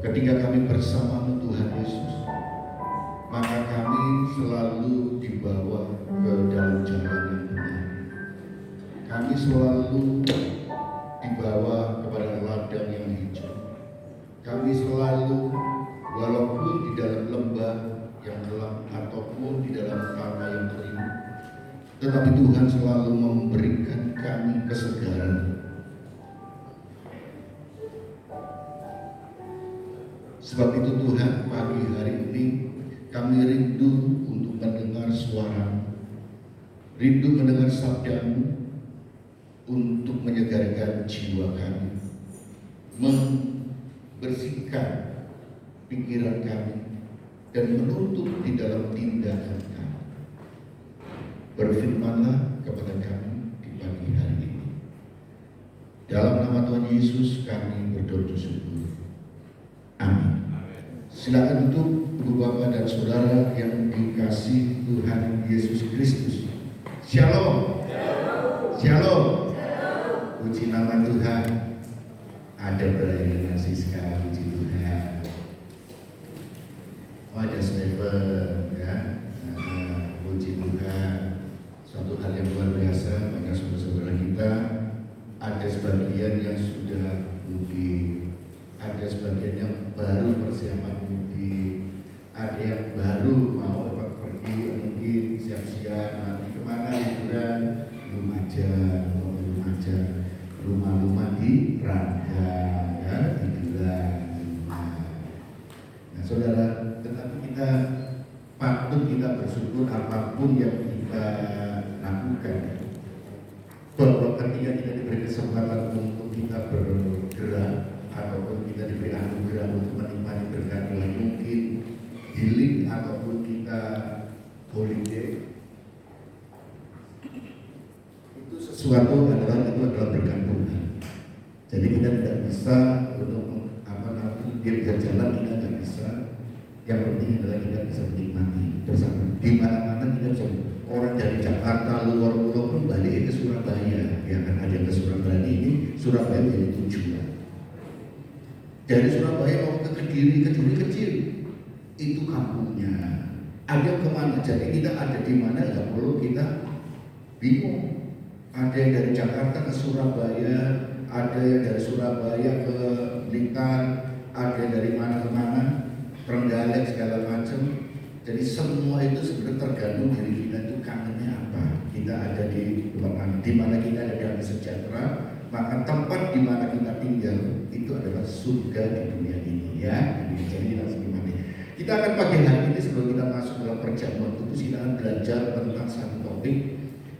ketika kami bersama Tuhan Yesus, maka kami selalu dibawa ke dalam jalan yang benar. Kami selalu dibawa kepada ladang yang hijau. Kami selalu, walaupun di dalam lembah yang gelap ataupun di dalam tanah yang kering, tetapi Tuhan selalu memberikan kami kesegaran. Sebab itu Tuhan, pagi hari ini kami rindu untuk mendengar suara, rindu mendengar sabda-Mu untuk menyegarkan jiwa kami, membersihkan pikiran kami, dan menuntut di dalam tindakan kami. Berfirmanlah kepada kami di pagi hari ini. Dalam nama Tuhan Yesus kami berdoa syukur. Amin. Silakan duduk Ibu Bapak dan Saudara yang dikasihi Tuhan Yesus Kristus. Shalom. Shalom. Puji nama Tuhan. Ada berani kasih sekali, puji Tuhan. Oh, ada Stephen, ya. Puji Tuhan. Suatu hal yang luar biasa. Banyak saudara-saudara kita. Ada sebagian yang sudah mudik, ada sebagian yang baru persiapan mudik, ada yang baru mau pergi mungkin siap-siap nanti kemana liburan, Lumajang, rumah-rumah di Raga, ya, di Bilang. Nah, saudara, tetapi kita patut kita bersyukur apapun yang kita lakukan, bahwa ketika kita diberi kesempatan untuk kita bergerak ataupun kita diberi anugerah untuk menikmati berkat Tuhan, mungkin healing ataupun kita holiday, itu sesuatu adalah berkat Tuhan. Jadi kita tidak bisa untuk dia bisa jalan, kita tidak bisa. Yang penting adalah kita bisa menikmati bersama. Di mana-mana kita bisa. Orang dari Jakarta, luar pulau pun balik ke Surabaya, ya kan, ada ke Surabaya ini, Surabaya jadi tujuan. Dari Surabaya mau ke Kediri kecil, itu kampungnya. Ada kemana? Jadi kita ada di mana, nggak perlu kita bingung. Ada yang dari Jakarta ke Surabaya, ada yang dari Surabaya ke Blitar, ada yang dari mana ke mana, Trenggalek segala macam. Jadi semua itu sebenarnya tergantung dari kita itu kangennya apa. Kita ada di mana kita ada di sejahtera, maka tempat di mana kita tinggal itu adalah surga di dunia ini, ya. Jadi kita harus gimana? Kita akan pagi hari ini sebelum kita masuk dalam perjamuan kudus, kita akan belajar tentang satu topik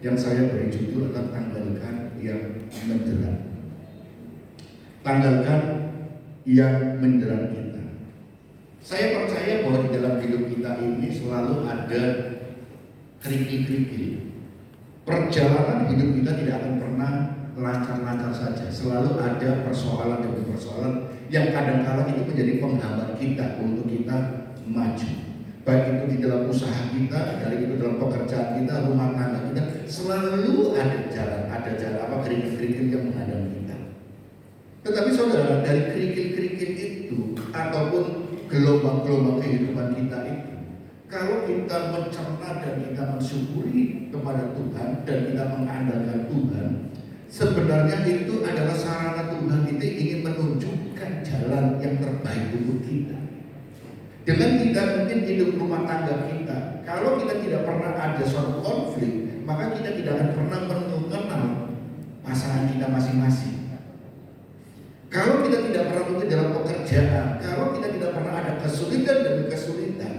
yang saya beri judul adalah tanggalkan yang menjerat. Tanggalkan yang menjerat kita. Saya percaya bahwa di dalam hidup kita ini selalu ada kerikil-kerikil. Perjalanan hidup kita tidak akan pernah lancar-lancar saja. Selalu ada persoalan demi persoalan yang kadang-kadang itu menjadi penghambat kita untuk kita maju. Baik itu di dalam usaha kita, dari itu dalam pekerjaan kita, rumah tangga kita, selalu ada jalan kerikil-kerikil yang menghadang kita. Tetapi saudara, dari kerikil-kerikil itu ataupun gelombang-gelombang kehidupan kita itu, kalau kita mencerna dan kita mensyukuri kepada Tuhan dan kita mengandalkan Tuhan, sebenarnya itu adalah sarana Tuhan itu ingin menunjukkan jalan yang terbaik untuk kita. Dengan kita mungkin hidup rumah tangga kita, kalau kita tidak pernah ada suatu konflik, maka kita tidak akan pernah mengenal pasangan kita masing-masing. Kalau kita tidak pernah mungkin dalam pekerjaan, kalau kita tidak pernah ada kesulitan demi kesulitan,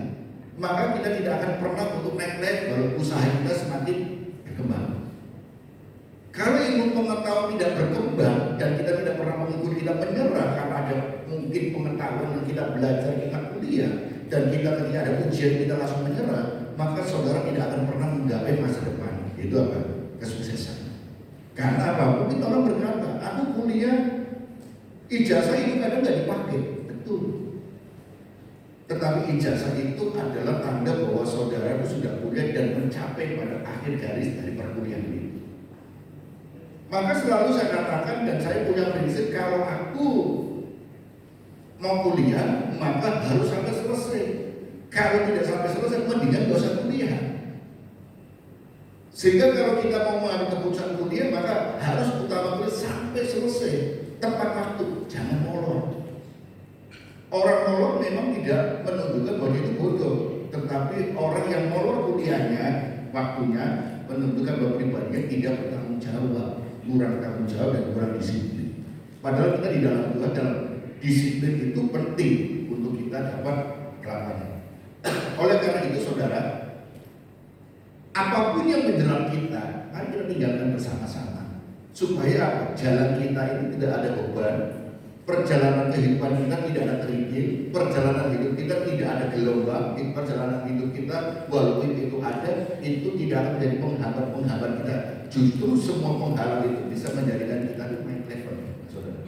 maka kita tidak akan pernah untuk naik level, usaha kita semakin berkembang. Kalau ilmu pengetahuan tidak berkembang dan kita tidak pernah mengikuti, kita menyerah karena ada mungkin pengetahuan yang kita belajar, kita kuliah, dan kita ketika ada ujian kita langsung menyerah, maka saudara tidak akan pernah menggapai masa depan. Itu apa? Kesuksesan. Karena apa? Mungkin orang berkata, aku kuliah, ijazah itu kadang nggak dipakai, betul. Tetapi ijazah itu adalah tanda bahwa saudara itu sudah kuliah dan mencapai pada akhir garis dari perkuliahan itu. Maka selalu saya katakan dan saya punya prinsip, kalau aku mau kuliah maka harus sampai selesai. Kalau tidak sampai selesai, mendingan gak usah kuliah. Sehingga kalau kita mau mengambil keputusan kuliah, maka harus utamakan sampai selesai, tepat waktu, jangan molor. Orang molor memang tidak menunjukkan bahwa itu bodoh, tetapi orang yang molor kuliahnya, waktunya, menunjukkan bahwa pribadinya tidak bertanggung jawab, kurang tanggung jawab dan kurang disiplin. Padahal kita di dalam Tuhan, dalam disiplin itu penting untuk kita dapat kelapangan. Oleh karena itu, saudara, apapun yang menjerat kita, mari kita tinggalkan bersama-sama. Supaya jalan kita ini tidak ada beban, perjalanan kehidupan kita tidak ada kerikil, perjalanan hidup kita tidak ada gelombang, perjalanan hidup kita walaupun itu ada, itu tidak akan menjadi penghambat kita. Justru semua penghalang itu bisa menjadikan kita naik level, saudara.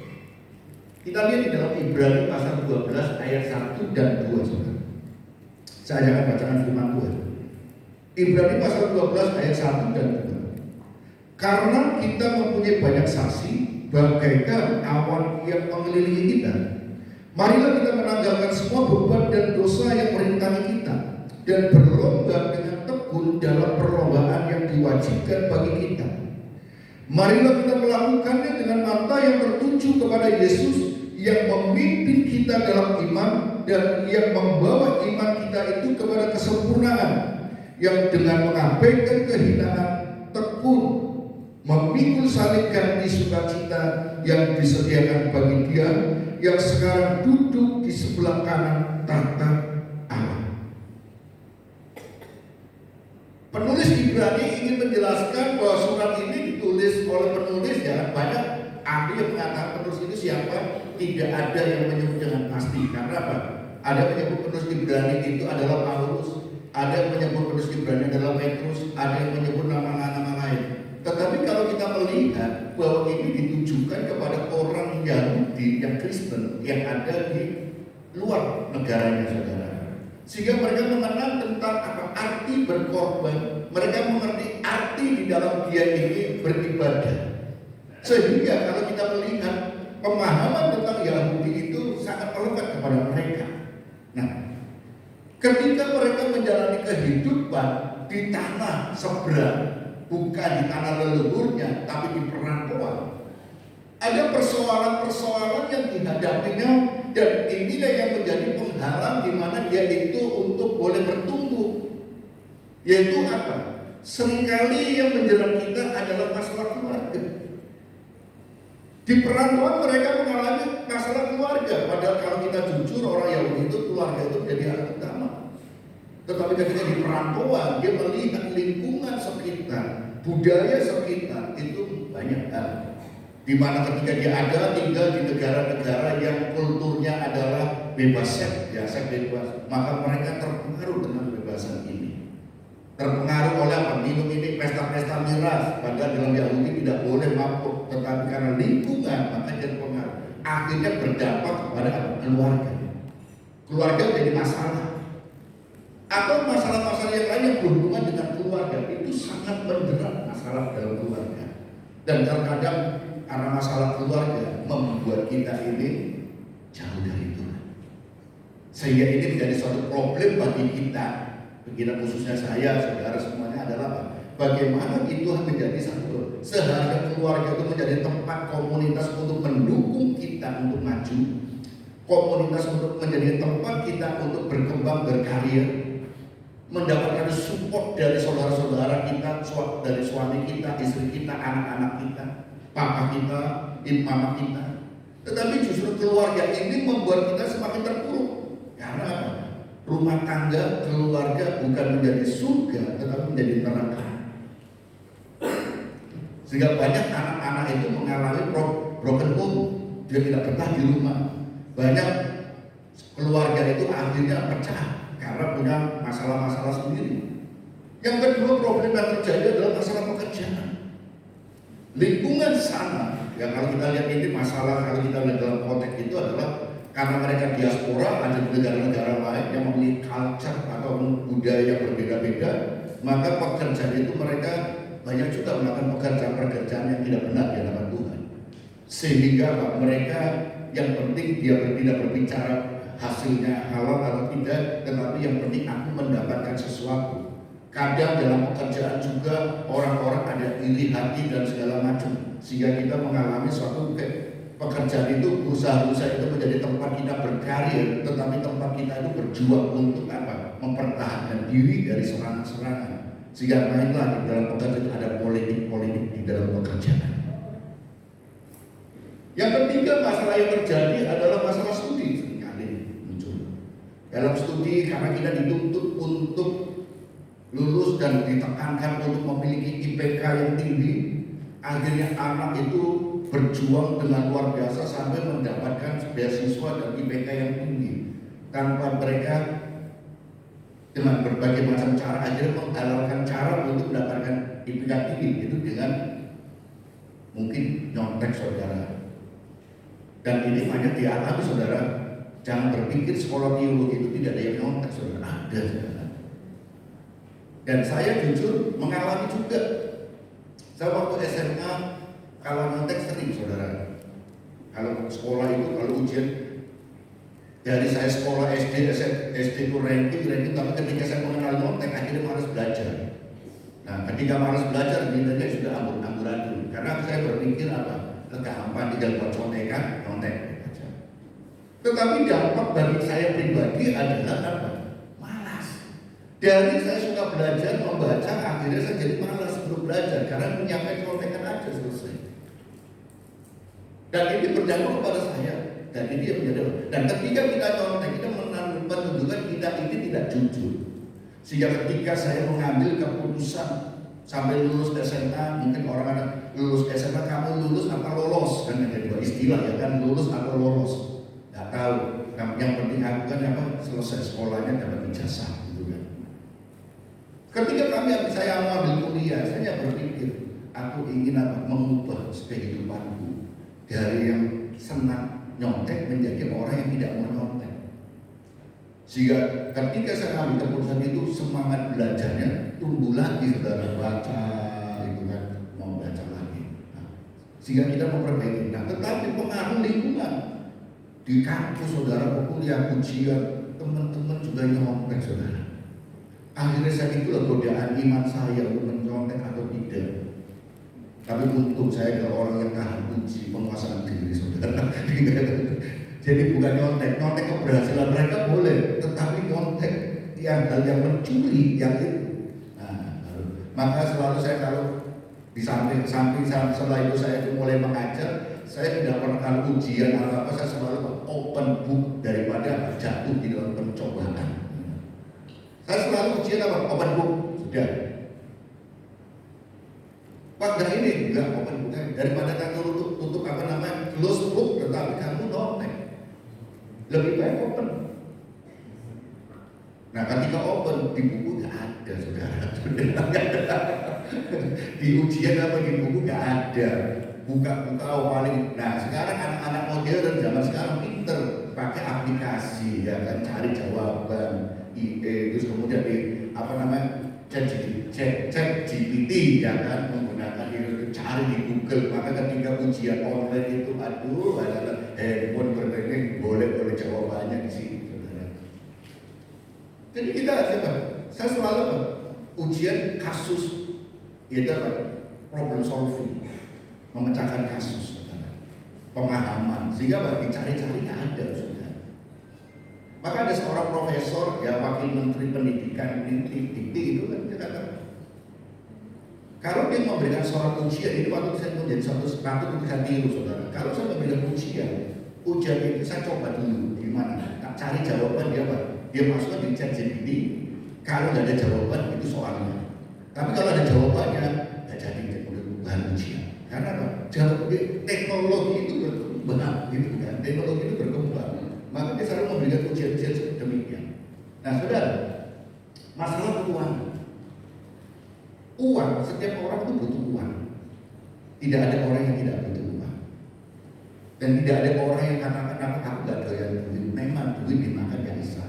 Kita lihat di dalam Ibrani pasal 12 ayat 1 dan 2, saudara. Saya akan bacakan firman Tuhan. Ibrani pasal 12 ayat 1 dan 2. Karena kita mempunyai banyak saksi bagaikan awan yang mengelilingi kita, marilah kita menanggalkan semua beban dan dosa yang merintangi kita dan berlomba dengan tekun dalam perlombaan yang diwajibkan bagi kita. Marilah kita melakukannya dengan mata yang tertuju kepada Yesus yang memimpin kita dalam iman dan yang membawa iman kita itu kepada kesempurnaan, yang dengan mengabaikan kehinaan tekun memikul salib ganti sukacita yang disediakan bagi Dia yang sekarang duduk di sebelah kanan tahta Allah. Penulis Ibrani ingin menjelaskan bahwa surat ini ditulis oleh penulis, ya banyak ahli yang mengatakan penulis itu siapa, tidak ada yang menyebut dengan pasti. Karena apa? Ada menyebut penulis Ibrani itu adalah Paulus, ada yang menyebut penulis Ibrani adalah Petrus, ada yang menyebut nama-nama lain. Tetapi kalau kita melihat bahwa ini ditujukan kepada orang Yahudi yang Kristen yang ada di luar negaranya, saudara. Sehingga mereka mengenal tentang apa arti berkorban, mereka mengerti arti di dalam dia ini beribadah. Sehingga kalau kita melihat pemahaman tentang Yahudi itu sangat melekat kepada mereka. Nah, ketika mereka menjalani kehidupan di tanah seberang, bukan di tanah leluhurnya, tapi di perantauan, ada persoalan-persoalan yang dihadapinya, dan inilah yang menjadi penghalang di mana dia itu untuk boleh bertumbuh. Yaitu apa? Seringkali yang menjerat kita adalah masalah keluarga. Di perantauan mereka mengalami masalah keluarga, padahal kalau kita jujur, orang Yahudi itu keluarga itu menjadi hal utama. Tetapi ketika di perantauan, dia melihat lingkungan sekitar, budaya sekitar itu banyak hal. Di mana ketika dia ada tinggal di negara-negara yang kulturnya adalah bebas seks, ya seks bebas, maka mereka terpengaruh dengan kebebasan ini. Terpengaruh oleh apa? Minum ini pesta-pesta miras, padahal dalam Yahudi tidak boleh mabuk, tetapi karena lingkungan maka jadi pengaruh. Akhirnya berdampak kepada keluarga. Keluarga menjadi masalah. Atau masalah-masalah yang lain yang berhubungan dengan keluarga itu sangat menjerat masalah dalam keluarga. Dan terkadang karena masalah keluarga membuat kita ini jauh dari Tuhan. Sehingga ini menjadi suatu problem bagi kita khususnya saya, saudara semuanya adalah apa? Bagaimana itu menjadi satu seharga keluarga itu menjadi tempat komunitas untuk mendukung kita untuk maju, komunitas untuk menjadi tempat kita untuk berkembang berkarya, mendapatkan support dari saudara-saudara kita, dari suami kita, istri kita, anak-anak kita, papa kita, mama kita. Tetapi justru keluarga ini membuat kita semakin terpuruk. Karena apa? Rumah tangga, keluarga bukan menjadi surga, tetapi menjadi neraka. Sehingga banyak anak-anak itu mengalami broken home, dia tidak betah di rumah. Banyak keluarga itu akhirnya pecah karena punya masalah-masalah sendiri. Yang kedua, problem yang terjadi adalah masalah pekerjaan. Lingkungan sana, ya kalau kita lihat ini masalah, kalau kita lihat dalam konteks itu adalah karena mereka diaspora, ada di negara-negara lain yang memiliki culture atau budaya yang berbeda-beda, maka pekerjaan itu mereka banyak juga melakukan pekerjaan-pekerjaan yang tidak benar di hadapan Tuhan. Sehingga mereka yang penting dia tidak berbicara hasilnya halal atau tidak, tetapi yang penting aku mendapatkan sesuatu. Kadang dalam pekerjaan juga orang-orang ada iri hati dan segala macam, sehingga kita mengalami suatu pekerjaan itu, usaha-usaha itu menjadi tempat kita berkarir, tetapi tempat kita itu berjuang untuk apa? Mempertahankan diri dari serangan-serangan. Sehingga mainlah di dalam pekerjaan ada politik-politik di dalam pekerjaan. Yang ketiga, masalah yang terjadi adalah masalah studi. Seringkali muncul dalam studi karena kita dituntut untuk lulus dan ditekankan untuk memiliki IPK yang tinggi. Akhirnya anak itu berjuang dengan luar biasa sampai mendapatkan beasiswa dan IPK yang tinggi, tanpa mereka dengan berbagai macam cara akhirnya menghalalkan cara untuk mendapatkan IPK tinggi itu dengan mungkin nyontek saudara. Dan ini banyak dialami saudara. Jangan berpikir sekolah teologi itu tidak ada yang nyontek saudara, ada saudara. Dan saya jujur mengalami juga. Saya waktu SMA kalau nyontek sering saudara. Kalau sekolah itu kalau ujian dari saya sekolah SD itu ranking, tapi ketika saya mengenal nyontek akhirnya malas belajar. Nah ketika malas belajar nilainya sudah amburadul. Karena saya berpikir apa? Gampang tinggal buat contekan, nyontek aja. Tetapi dampak bagi saya pribadi adalah apa? Malas. Dari saya suka belajar membaca, akhirnya saya jadi malas untuk belajar karena menyampaikan contekan aja selesai. Dan ini berdampak kepada saya. Dan ini yang menjadi. Dan ketika kita contek, kita menunjukkan kita ini tidak jujur. Sehingga ketika saya mengambil keputusan sampai lulus SMA, mungkin orang-orang lulus SMA, kamu lulus apa lolos? Kan ada dua istilah ya kan, lulus atau lolos. Nggak tahu. Yang penting aku kan apa? Selesai sekolahnya dapat ijazah gitu kan. Ketika saya mau ambil kuliah, saya berpikir aku ingin apa? Mengubah kehidupanku dari yang senang nyontek menjadi orang yang tidak mau nyontek. Sehingga ketika saya ambil keputusan itu, semangat belajarnya tumbuh lagi, saudara, baca itu kan, mau baca lagi. Nah, sehingga kita memperbaiki. Nah, tetapi pengaruh lingkungan di kampus saudara, kuliah, ujian, teman-teman juga nyontek saudara. Akhirnya saya itulah godaan iman saya untuk menyontek atau tidak. Tapi untung saya adalah orang yang tahan uji penguasaan diri saudara. Jadi bukan nyontek keberhasilan mereka boleh, tetapi nyontek yang hal yang mencuri yang itu. Nah, maka selalu saya kalau di samping setelah itu saya mulai mengajar, saya tidak pernah kalau ujian atau apa, saya selalu open book daripada jatuh di dalam pencobaan. Saya selalu ujian apa? Open book sudah. Pak dan ini enggak open book daripada kamu tutup apa namanya close book, tetapi kamu nyontek. Lebih baik open. Nah ketika open di buku nggak ada saudara. Di ujian apa di buku nggak ada. Buka-buka paling. Nah sekarang anak-anak modern zaman sekarang pinter pakai aplikasi ya kan, cari jawaban terus kemudian di apa namanya cek GPT ya kan, menggunakan itu cari di Google. Maka ketika ujian online itu aduh ada handphone bertengeng boleh jawabannya di sini saudara. Jadi kita saya selalu ujian kasus itu apa? Problem solving, memecahkan kasus saudara. Pemahaman sehingga bagi cari-cari nggak ada saudara. Maka ada seorang profesor ya wakil menteri pendidikan itu kan dia kata kalau dia memberikan seorang ujian ini waktu saya menjadi satu ketika tiru saudara. Kalau saya memberikan ujian itu saya coba dulu gimana, cari jawaban dia apa? Dia masukkan di ChatGPT. Kalau nggak ada jawaban itu soalnya. Tapi kalau ada jawabannya nggak jadi bahan ujian. Karena apa? Teknologi itu berkembang gitu kan. Teknologi itu berkembang. Maka dia selalu memberikan ujian-ujian seperti demikian. Nah saudara, masalah uang, setiap orang itu butuh uang. Tidak ada orang yang tidak butuh uang. Dan tidak ada orang yang katakan aku gak doyan duit. Memang duit dimakan gak bisa.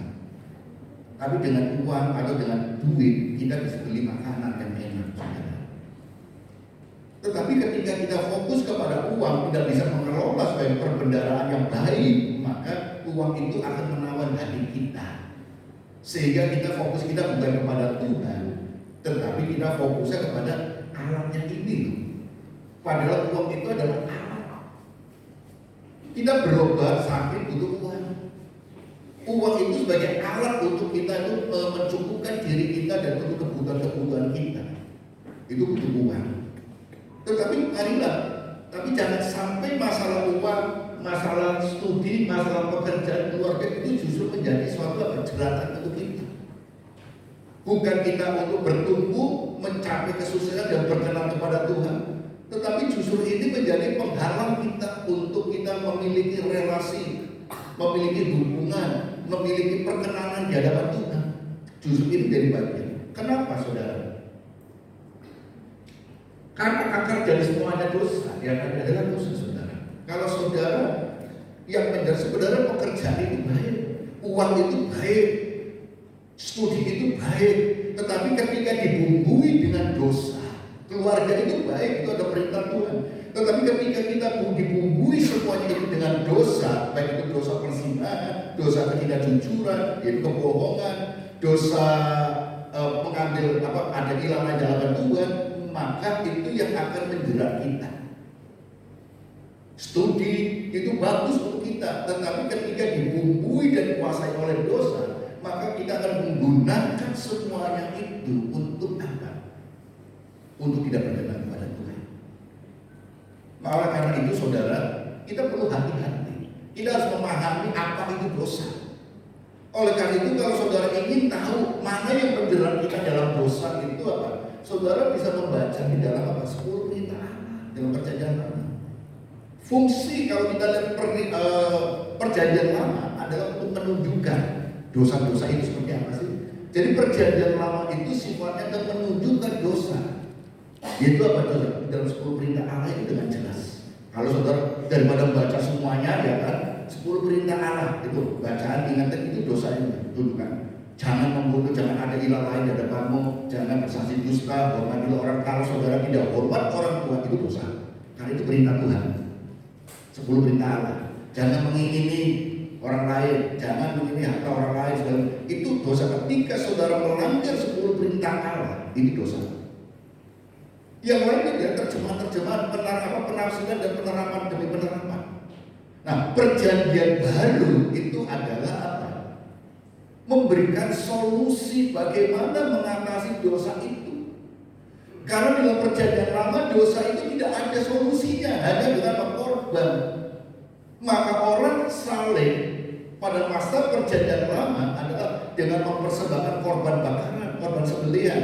Tapi dengan uang atau dengan duit kita bisa beli makanan yang enak saudara. Tetapi Tetapi ketika kita fokus kepada uang, tidak bisa mengelola sebagai perbendaharaan yang baik, maka uang itu akan menawan hati kita. Sehingga fokus kita bukan kepada Tuhan, tetapi kita fokusnya kepada alatnya ini. Padahal uang itu adalah alat. Kita berobat sakit butuh uang. Uang itu sebagai alat untuk kita itu mencukupkan diri kita dan untuk kebutuhan-kebutuhan kita. Itu butuh uang. Tetapi marilah, tapi jangan sampai masalah uang, masalah studi, masalah pekerjaan keluarga itu justru menjadi suatu jeratan untuk kita. Bukan kita untuk bertumbuh, mencapai kesuksesan dan berkenan kepada Tuhan, tetapi justru ini menjadi penghalang kita untuk kita memiliki relasi, memiliki hubungan, memiliki perkenanan di hadapan Tuhan. Justru ini jadi bagian. Kenapa, saudara? Karena akar dari semuanya dosa, yang adalah dosa, saudara. Kalau saudara yang menjadi sebenarnya pekerjaan itu baik, uang itu baik, studi itu baik, tetapi ketika dibumbui dengan dosa, keluarga itu baik, itu ada perintah Tuhan. Tetapi ketika kita dibumbui semuanya itu dengan dosa, baik itu dosa perzinahan, dosa ketidakjujuran, yaitu kebohongan, dosa mengambil ada ilahan jalan Tuhan, maka itu yang akan menjerat kita. Studi itu bagus untuk kita, tetapi ketika dibumbui dan dikuasai oleh dosa, maka kita akan menggunakan semuanya itu untuk apa? Untuk tidak berkenan kepada Tuhan. Maka karena itu, saudara, kita perlu hati-hati. Kita harus memahami apa itu dosa. Oleh karena itu, kalau saudara ingin tahu mana yang menjerat kita dalam dosa itu apa, saudara bisa membaca di dalam 10 perintah Allah dalam perjanjian lama. Fungsi kalau kita lihat perjanjian lama adalah untuk menunjukkan dosa-dosa itu seperti apa sih. Jadi perjanjian lama itu sifatnya untuk menunjukkan dosa. Itu apa dosa? Dalam 10 perintah Allah itu dengan jelas. Kalau saudara daripada baca semuanya, ya kan, 10 perintah Allah itu bacaan, ingatkan itu dosa ini, tunjukkan. Jangan membunuh, jangan ada ilah lain di hadapanmu, jangan bersaksi dusta, hormatilah orang. Kalau saudara tidak hormat orang tua, itu dosa. Karena itu perintah Tuhan. 10 perintah Allah. Jangan mengingini orang lain, jangan mengingini harta orang lain, segala. Itu dosa. Ketika saudara melanggar 10 perintah Allah, ini dosa. Yang lain dia terjemahan, penafsiran dan penerapan demi penerapan. Nah, perjanjian baru itu adalah apa? Memberikan solusi bagaimana mengatasi dosa itu. Karena dalam perjanjian lama dosa itu tidak ada solusinya, hanya dengan korban. Maka orang saling pada masa perjanjian lama adalah dengan mempersembahkan korban bakaran, korban sembelihan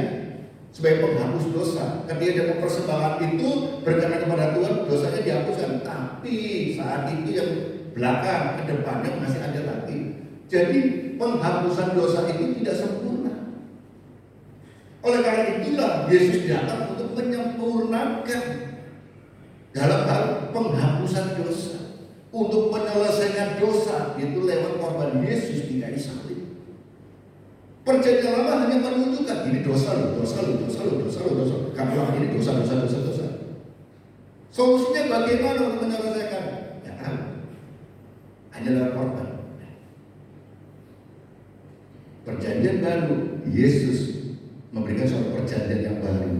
sebagai penghapus dosa. Ketika dia mempersembahkan itu berkenan kepada Tuhan, dosanya dihapuskan. Tapi saat itu yang belakang, ke depannya masih ada lagi. Jadi penghapusan dosa itu tidak sempurna. Oleh karena itulah Yesus datang untuk menyempurnakan dalam hal penghapusan dosa, untuk menyelesaikan dosa, itu lewat korban Yesus di kayu salib. Perjanjian lama hanya menunjukkan ini dosa lo. Kamu ini dosa. Solusinya bagaimana untuk menyelesaikan? Ya kan? Hanya lewat korban. Perjanjian baru, Yesus memberikan suatu perjanjian yang baru,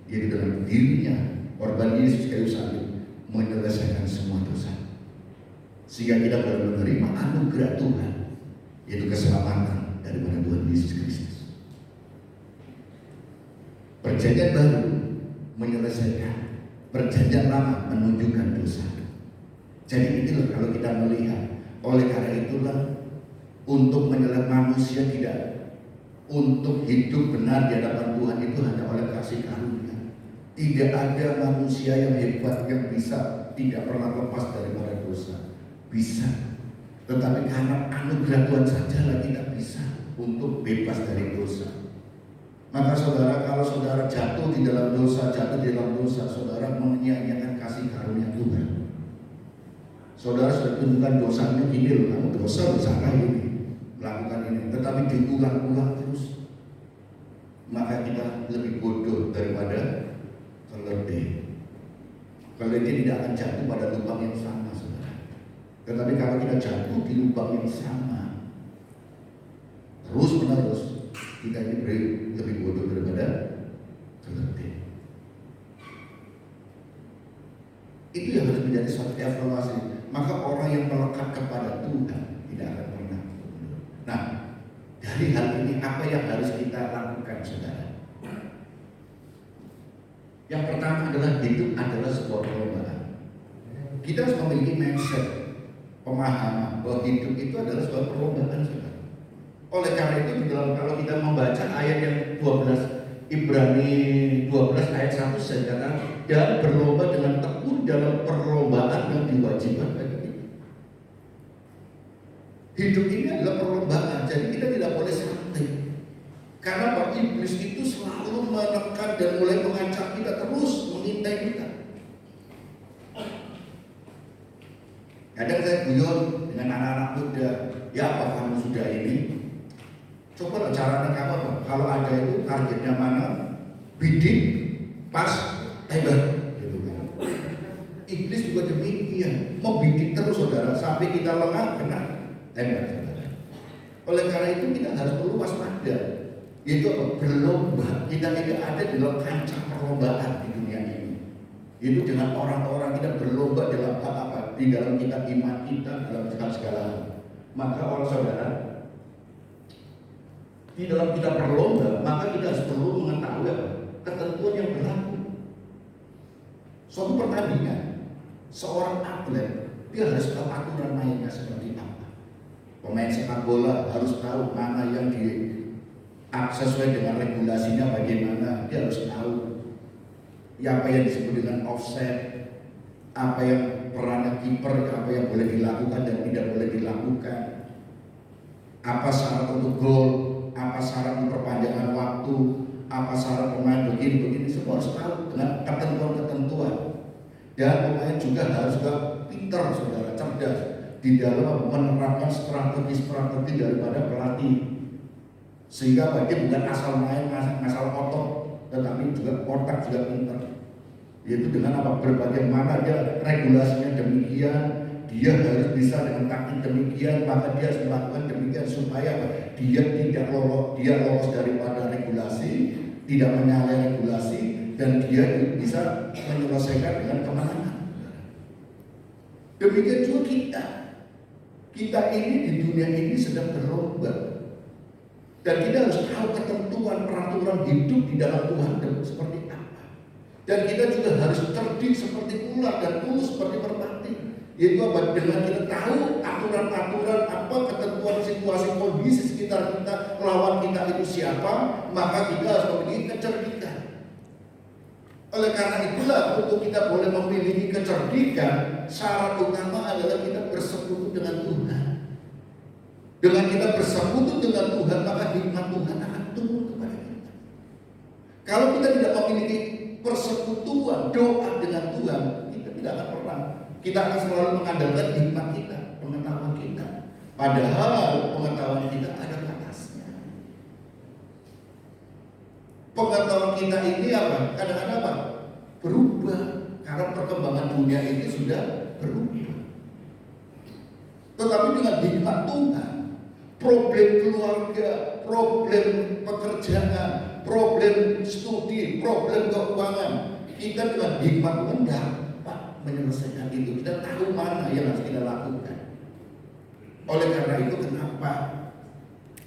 yaitu dengan dirinya, korban Yesus kayu salib menyelesaikan semua dosa, sehingga kita boleh menerima anugerah Tuhan, yaitu keselamatan daripada Tuhan Yesus Kristus. Perjanjian baru menyelesaikan, perjanjian lama menunjukkan dosa. Jadi itulah kalau kita melihat. Oleh karena itulah, untuk menyelamatkan manusia tidak untuk hidup benar di hadapan Tuhan itu hanya oleh kasih karunia. Tidak ada manusia yang hebat yang bisa tidak pernah lepas daripada dosa. Bisa, tetapi karena anugerah Tuhan sajalah kita bisa untuk bebas dari dosa. Maka saudara, kalau saudara jatuh di dalam dosa, saudara menyia-nyiakan kasih karunia Tuhan. Saudara sudah tunjukkan dosanya, gini loh, kamu dosa salah ini, melakukan ini, tetapi diulang-ulang terus, maka kita lebih bodoh daripada keledai. Kalau dia tidak akan jatuh pada lubang yang sama, saudara. Tetapi kalau kita jatuh di lubang yang sama terus menerus, kita ini lebih bodoh daripada keledai. Itu yang harus menjadi suatu evaluasi. Maka orang yang melekat kepada Tuhan tidak akan pernah mundur. Nah, dari hal ini apa yang harus kita lakukan, saudara? Yang pertama adalah hidup adalah sebuah perlombaan. Kita harus memiliki mindset, pemahaman bahwa hidup itu adalah sebuah perlombaan, saudara. Oleh karena itu, kalau kita membaca ayat yang 12, Ibrani 12 ayat 1, saya katakan, dan berlomba dengan tekun dalam perlombaan yang diwajibkan bagi kita. Hidup ini adalah perlombaan, jadi kita tidak boleh santai. Karena Pak Iblis itu selalu menekan dan mulai mengancam kita, terus mengintai kita. Kadang saya guyon dengan anak-anak muda, ya apa kamu sudah ini? Coba caranya kamu apa? Kalau ada itu targetnya mana? Bidik, pas, tembak. Gitu kan. Iblis juga demikian, membidik terus, saudara, sampai kita lengah, kena tembak, saudara. Oleh karena itu kita harus perlu waspada. Itu berlomba. Kita tidak ada di dalam kancah perlombaan di dunia ini. Itu dengan orang-orang kita berlomba dalam apa? Di dalam kita iman kita, dalam segala hal. Maka orang saudara, di dalam kita berlomba, maka kita harus perlu mengetahui apa? Ketentuan yang berlaku. Suatu pertandingan, seorang atlet dia harus tahu aturan mainnya seperti apa. Pemain sepak bola harus tahu mana yang sesuai dengan regulasinya bagaimana. Dia harus tahu apa yang disebut dengan offset, apa yang perannya kiper, apa yang boleh dilakukan dan tidak boleh dilakukan, apa syarat untuk gol, apa syarat perpanjangan waktu, apa syarat pemain begini, semua harus tahu dengan ketentuan-ketentuan. Dan pemain juga harus pintar, saudara, cerdas di dalam menerapkan strategi daripada pelatih. Sehingga dia bukan asal main, asal otot, tetapi juga otak juga pintar. Yaitu dengan apa? Bagaimana dia regulasinya demikian, dia harus bisa dengan taktik demikian, maka dia harus melakukan demikian supaya apa? Dia tidak lolos daripada regulasi, tidak menyalahi regulasi, dan dia bisa menyelesaikan dengan kemenangan. Demikian juga kita ini di dunia ini sedang berlomba. Dan kita harus tahu ketentuan peraturan hidup di dalam Tuhan seperti apa. Dan kita juga harus cerdik seperti ular dan tulus seperti merpati. Yaitu apa? Dengan kita tahu aturan-aturan apa, ketentuan situasi kondisi sekitar kita, lawan kita itu siapa, maka kita harus memiliki kecerdikan. Oleh karena itulah, untuk kita boleh memiliki kecerdikan, syarat utama adalah kita bersekutu dengan Tuhan. Dengan kita bersekutu dengan Tuhan, maka hikmat Tuhan akan turun kepada kita. Kalau kita tidak memiliki persekutuan, doa dengan Tuhan, kita tidak akan pernah. Kita akan selalu mengandalkan hikmat kita, pengetahuan kita. Padahal pengetahuan kita ada batasnya. Pengetahuan kita ini apa? Kadang-kadang apa? Berubah. Karena perkembangan dunia ini sudah berubah. Tetapi dengan hikmat Tuhan, problem keluarga, problem pekerjaan, problem studi, problem keuangan, kita dengan hikmat Tuhan dapat menyelesaikan itu. Kita tahu mana yang harus kita lakukan. Oleh karena itu, kenapa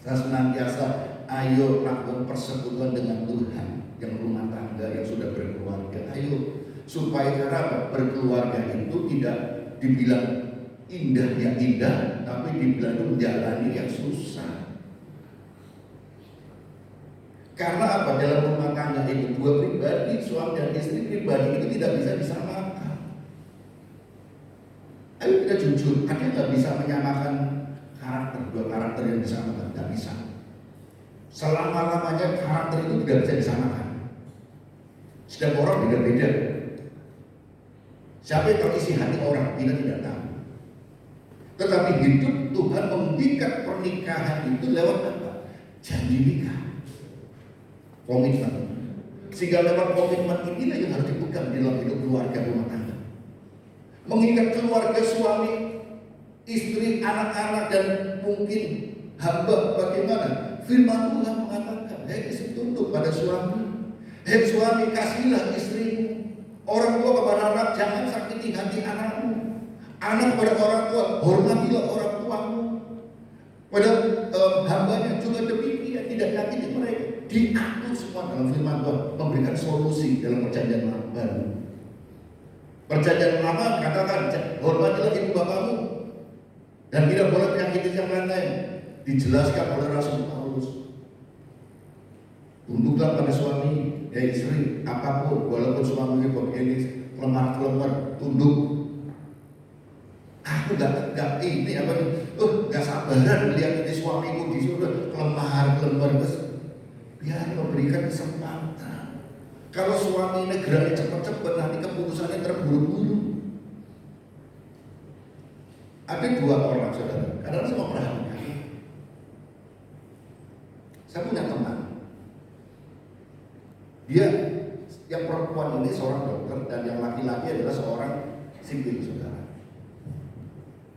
saya senantiasa ayo lakukan persekutuan dengan Tuhan, yang rumah tangga, yang sudah berkeluarga, ayo supaya karena berkeluarga itu tidak dibilang indah yang indah, tapi dibilang itu menjalani yang susah. Karena apa? Dalam rumah tangga itu dua pribadi, suami dan istri pribadi itu tidak bisa disamakan. Ayo kita jujur, ada nggak bisa menyamakan karakter, dua karakter yang disamakan? Nggak bisa. Selama-lamanya karakter itu tidak bisa disamakan. Setiap orang beda-beda. Siapa yang tahu isi hati orang? Kita tidak tahu. Tetapi hidup Tuhan mengikat pernikahan itu lewat apa? Janji nikah, komitmen. Sehingga lewat komitmen inilah yang harus dipegang di dalam hidup keluarga rumah tangga. mengingat keluarga suami, istri, anak-anak, dan mungkin hamba. Bagaimana? Firman Tuhan mengatakan, hei istri tunduk pada suami, hei suami kasihlah istrimu, orang tua kepada anak jangan sakiti hati anakmu, anak kepada orang tua hormatilah orang tuamu, pada hambanya juga demikian, tidak nyakiti mereka. Diatur semua dalam firman Tuhan, memberikan solusi dalam perjanjian baru. Perjanjian lama katakan hormatilah ibu bapakmu dan tidak boleh menyakiti yang lain. Dijelaskan oleh Rasul Paulus, tunduklah pada suami, ya istri, apapun, walaupun suaminya begini lemah, tunduk. Aku nggak ini apa nih? Nggak sabaran melihat ini suamiku di surga lemah, biar memberikan kesempatan. Kalau suami ini geraknya cepat-cepat, nanti keputusannya terburu-buru. Ada dua orang saudara, kadang saya memperhatikan. Saya punya teman, dia yang perempuan ini seorang dokter dan yang laki-laki adalah seorang sipil saudara.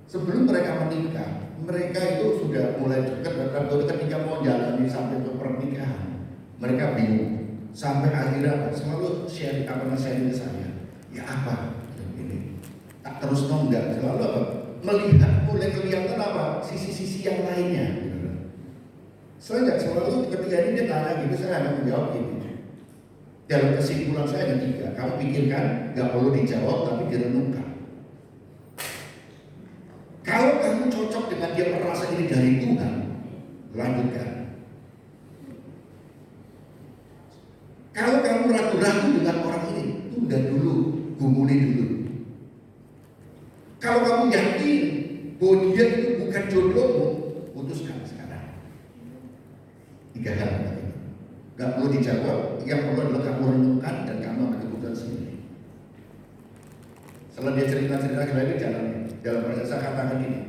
Sebelum mereka menikah, mereka itu sudah mulai dekat dan ketika mau jalani sampai ke pernikahan, mereka bingung. Sampai akhirnya selalu sharing ke saya, ya apa ini tak terus enggak, selalu apa melihat mulai kelihatan apa sisi-sisi yang lainnya. Saya nggak selalu ketika ini dia tanya gitu, saya hanya menjawab ini. Dalam kesimpulan saya ada 3. Kamu pikirkan, nggak perlu dijawab tapi direnungkan. Kalau kamu cocok dengan dia merasa ini dari Tuhan, lanjutkan. Kalau kamu ragu-ragu dengan orang ini, tunda dulu, gumuli dulu. Kalau kamu yakin bahwa dia itu bukan jodohmu, putuskan sekarang. 3 hal tadi. Gak perlu dijawab, yang perlu adalah kamu renungkan dan kamu akan keputusan sendiri. Setelah dia cerita-cerita kembali dalam proses saya katakan ini,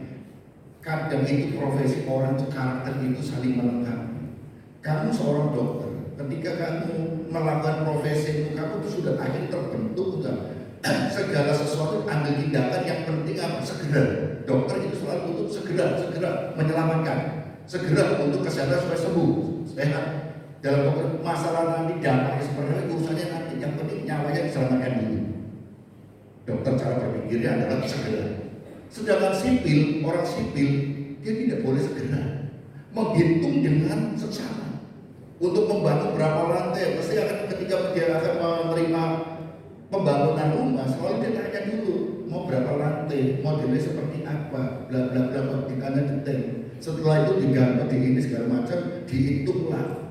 kadang itu profesi orang itu karakter itu saling melengkapi. Kamu seorang dokter, ketika kamu melakukan profesi itu, kamu itu sudah akhirnya terbentuk sudah segala sesuatu ambil tindakan yang penting apa? Segera. Dokter itu selalu untuk segera menyelamatkan, segera untuk kesehatan supaya sembuh, sehat. Dalam masalah nanti dampaknya seperti apa urusannya nanti, yang penting nyawanya diselamatkan dulu. Dokter cara berpikirnya adalah segera. Sedangkan sipil, orang sipil dia tidak boleh segera, menghitung dengan seksama. Untuk membangun berapa lantai, pasti akan ketika dia akan menerima pembangunan rumah, selalu dia tanya dulu mau berapa lantai, modelnya seperti apa, bla bla bla, ditanya detail. Setelah itu digambar di ini segala macam, dihitunglah.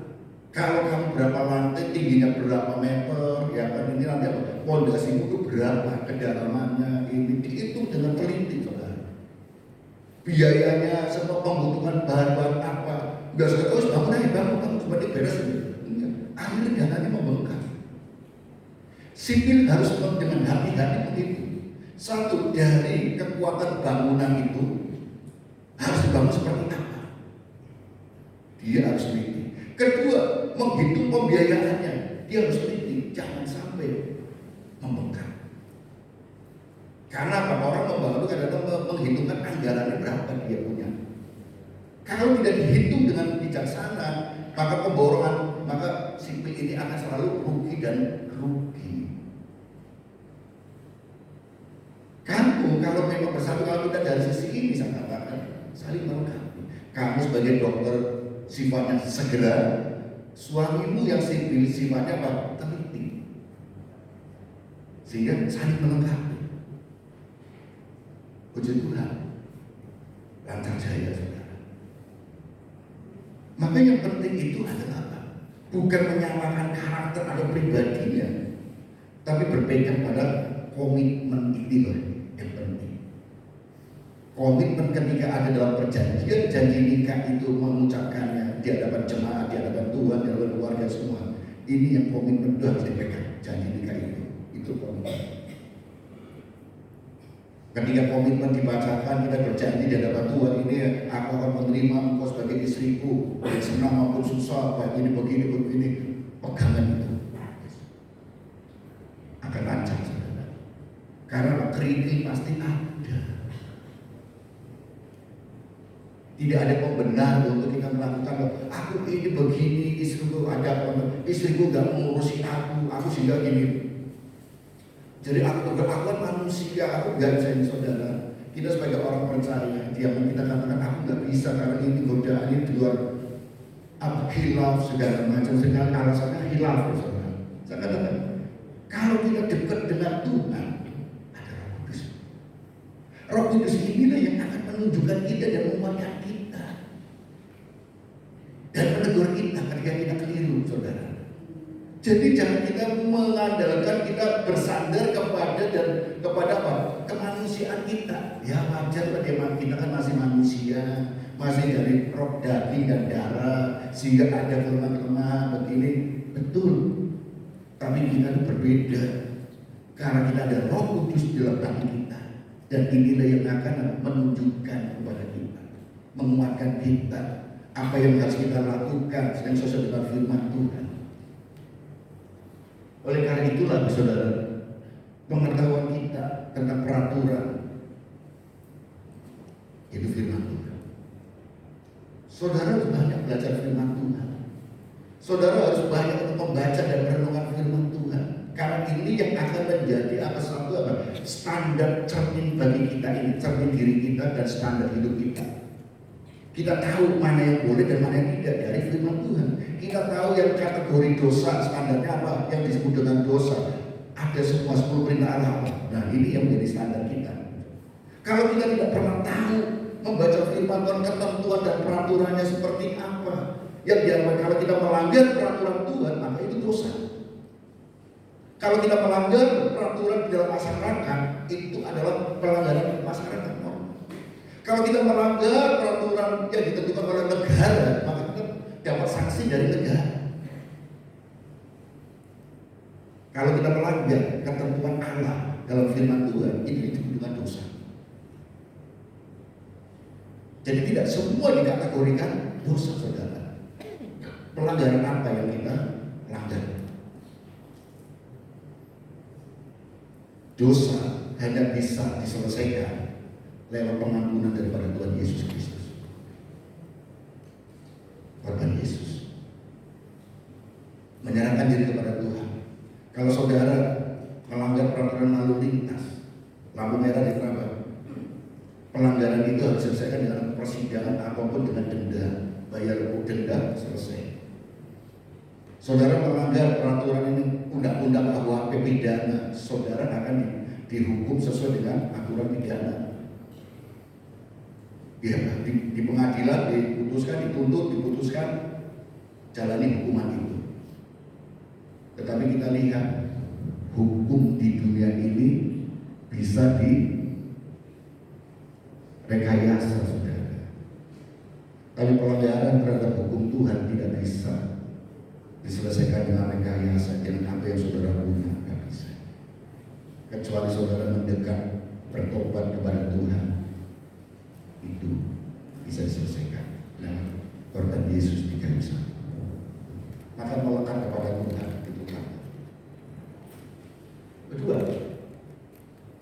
Kalau kamu berapa lantai, tingginya berapa meter, ya kan ini nanti apa? Pondasimu itu berapa, kedalamannya, ini dihitung dengan teliti, saudara. Biayanya, semua pembutuhan bahan-bahan apa, nggak suka terus bangun seperti beres ini. Akhirnya dananya membengkak. Sipil harus dengan hati-hati begitu. Satu, dari kekuatan bangunan itu harus dibangun seperti apa? Dia harus teliti. Kedua, menghitung pembiayaannya, dia harus teliti, jangan sampai membengkak. Karena apa? Orang membangun itu kadang-kadang menghitungkan anggarannya berapa dia punya. Kalau tidak dihitung dengan bijaksana, maka pemborongan, maka sipil ini akan selalu rugi dan rugi. Kamu kalau memang bersatu, kalau kita dari sisi ini saya katakan saling melengkapi. Kamu sebagai dokter sifatnya segera, suamimu yang sipil sifatnya apa? Teliti. Sehingga saling melengkapi. Puji Tuhan, lancar jaya saudara. Maka yang penting itu adalah apa? Bukan menyamakan karakter atau pribadinya, tapi berpegang pada komitmen itu loh yang penting. Komitmen ketika ada dalam perjanjian, janji nikah itu mengucapkannya di hadapan jemaat, di hadapan Tuhan, di hadapan keluarga semua. Ini yang komitmen itu harus dipegang, janji nikah itu komitmen. Ketika komitmen dibacakan, kita berjanji di hadapan Tuhan, ini aku akan menerima engkau sebagai istriku, baik senang maupun susah, baik ini begini, pegangan itu akan lancar saudara. Karena kerikil pasti ada. Tidak ada pembenar untuk kita melakukan, aku ini begini, istriku ada, istriku gak mengurusi aku sehingga gini. Jadi aku manusia, aku gak bisa ini saudara. Kita sebagai orang percaya, yang kita katakan aku gak bisa karena ini godaan ini di luar khilaf segala macam, segala alasannya khilaf saudara. Saya katakan, kalau kita dekat dengan Tuhan, ada Roh Kudus. Roh Kudus inilah yang akan menunjukkan kita dan menguatkan kita dan menegur kita ketika kita keliru, saudara. Jadi jangan kita mengandalkan, kita bersandar kepada apa? Kemanusiaan kita. Ya wajar lah, kita kan masih manusia, masih dari roh, daging dan darah, sehingga ada kelemahan begini, betul. Tapi kita itu berbeda karena kita ada Roh Kudus di dalam hati kita, dan inilah yang akan menunjukkan kepada kita, menguatkan kita apa yang harus kita lakukan yang sesuai dengan firman Tuhan. Oleh karena itulah saudara, pengetahuan kita tentang peraturan itu firman Tuhan. Saudara harus banyak belajar firman Tuhan. Saudara harus banyak untuk membaca dan merenungkan firman Tuhan. Karena ini yang akan menjadi standar cermin bagi kita ini, cermin diri kita dan standar hidup kita. Kita tahu mana yang boleh dan mana yang tidak dari firman Tuhan. Kita tahu yang kategori dosa, standarnya apa, yang disebut dengan dosa. Ada semua 10 perintah Allah. Nah ini yang menjadi standar kita. Kalau kita tidak pernah tahu membaca firman Tuhan, ketentuan dan peraturannya seperti apa, yang diamalkan, kalau kita melanggar peraturan Tuhan, maka itu dosa. Kalau kita melanggar peraturan di dalam masyarakat, itu adalah pelanggaran masyarakat. Kalau kita melanggar peraturan yang ditentukan oleh negara, maka kita dapat sanksi dari negara. Kalau kita melanggar ketentuan Allah dalam firman Tuhan, ini disebut dengan dosa. Jadi tidak semua dikategorikan dosa, saudara. Pelanggaran apa yang kita langgar? Dosa hanya bisa diselesaikan lewat pengampunan daripada Tuhan Yesus Kristus. Korban Yesus menyerahkan diri kepada Tuhan. Kalau saudara melanggar peraturan lalu lintas, lampu merah diterapkan, pelanggaran itu harus diselesaikan dengan persidangan apapun, dengan denda, bayar denda, selesai. Saudara melanggar peraturan ini, undang-undang KUHP pidana, saudara akan dihukum sesuai dengan aturan pidana. Ya, di pengadilan diputuskan, dituntut, diputuskan, jalani hukuman itu. Tetapi kita lihat hukum di dunia ini bisa direkayasa, saudara. Tapi pelanggaran terhadap hukum Tuhan tidak bisa diselesaikan dengan rekayasa, dengan apa yang saudara punya, tidak bisa. Kecuali saudara mendekat, bertobat kepada Tuhan, itu bisa diselesaikan. Nah, korban Yesus di kayu salib. Maka melekat kepada Tuhan itu kan. Kedua,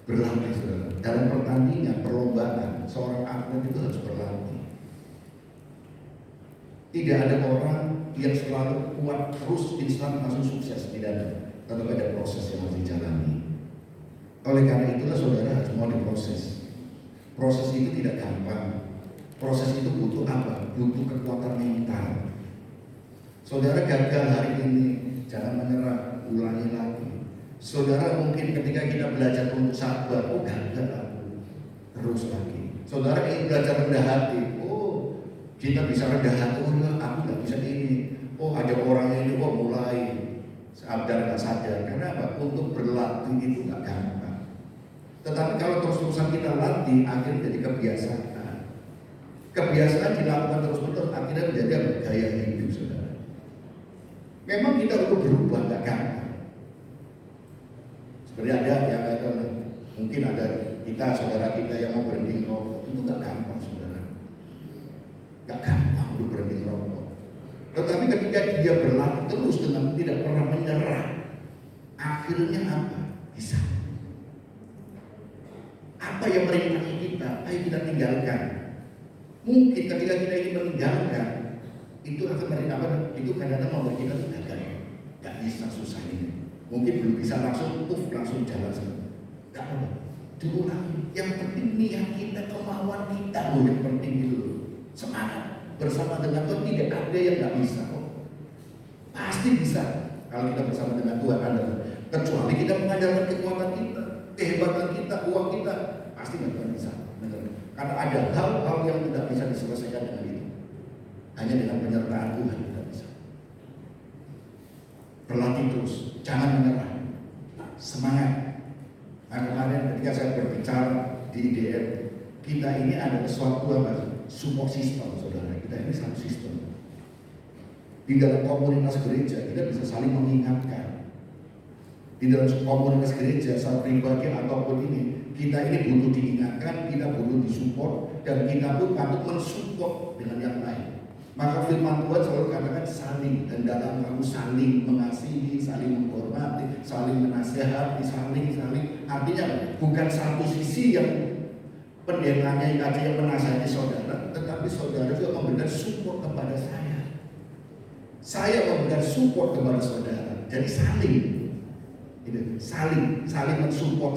berlatih, saudara. Dalam pertandingan, perlombaan, seorang atlet itu harus berlatih. Tidak ada orang yang selalu kuat terus instan langsung sukses, tidak ada. Tetap ada proses yang harus dijalani. Oleh karena itulah saudara harus mau diproses. Proses itu tidak gampang. Proses itu butuh apa? Butuh kekuatan mental. Saudara gagal hari ini, jangan menyerah, ulangi lagi. Saudara mungkin ketika kita belajar untuk sabar, oh gagal aku, terus lagi. Saudara ingin belajar rendah hati, oh kita bisa rendah hati, oh enggak, aku nggak bisa ini. Oh ada orang ini, oh mulai sadar nggak sadar. Karena apa? Untuk berlatih itu nggak gampang. Tetapi kalau terus-terusan kita latih, akhirnya jadi kebiasaan. Kebiasaan dilakukan terus-menerus, akhirnya menjadi gaya hidup, saudara. Memang kita untuk berubah nggak gampang. Seperti ada yang kata, mungkin ada kita, saudara kita yang mau berhenti rokok, itu nggak gampang, saudara. Nggak gampang untuk berhenti rokok. Tetapi ketika dia berlatih terus dengan tidak pernah menyerah, akhirnya apa? Bisa. yang merintangi kita, ayo kita tinggalkan. Mungkin ketika kita ingin meninggalkan, itu akan merintangi, itu kadang-kadang membuat kita gagal. Gak bisa, susah ini. Mungkin belum bisa langsung jalan semua. Gak apa, dulu lagi. Yang penting niat kita, kemauan kita loh yang penting itu loh. Semangat bersama dengan Tuhan, tidak ada yang gak bisa kok. Pasti bisa kalau kita bersama dengan Tuhan ada. Kecuali kita mengandalkan kekuatan kita, kehebatan kita, uang kita, pasti nggak akan bisa. Karena ada hal-hal yang tidak bisa diselesaikan dengan itu. Hanya dengan penyertaan Tuhan tidak bisa. Berlatih terus, jangan menyerah, semangat. Nah, kemarin ketika saya berbicara di IDM, kita ini ada sesuatu apa? Support system, saudara. Kita ini satu sistem. Di dalam komunitas gereja kita bisa saling mengingatkan. Di dalam komunitas gereja, saat pribadi ataupun ini, kita ini butuh diingatkan, kita butuh disupport, dan kita pun patut mensupport dengan yang lain. Maka firman Tuhan selalu katakan saling, dan dalam kamu saling mengasihi, saling menghormati, saling menasehati, saling. Artinya bukan satu sisi yang pendetanya aja yang menasihati saudara, tetapi saudara juga memberikan support kepada saya. Saya memberikan support kepada saudara. Jadi saling. Saling mensupport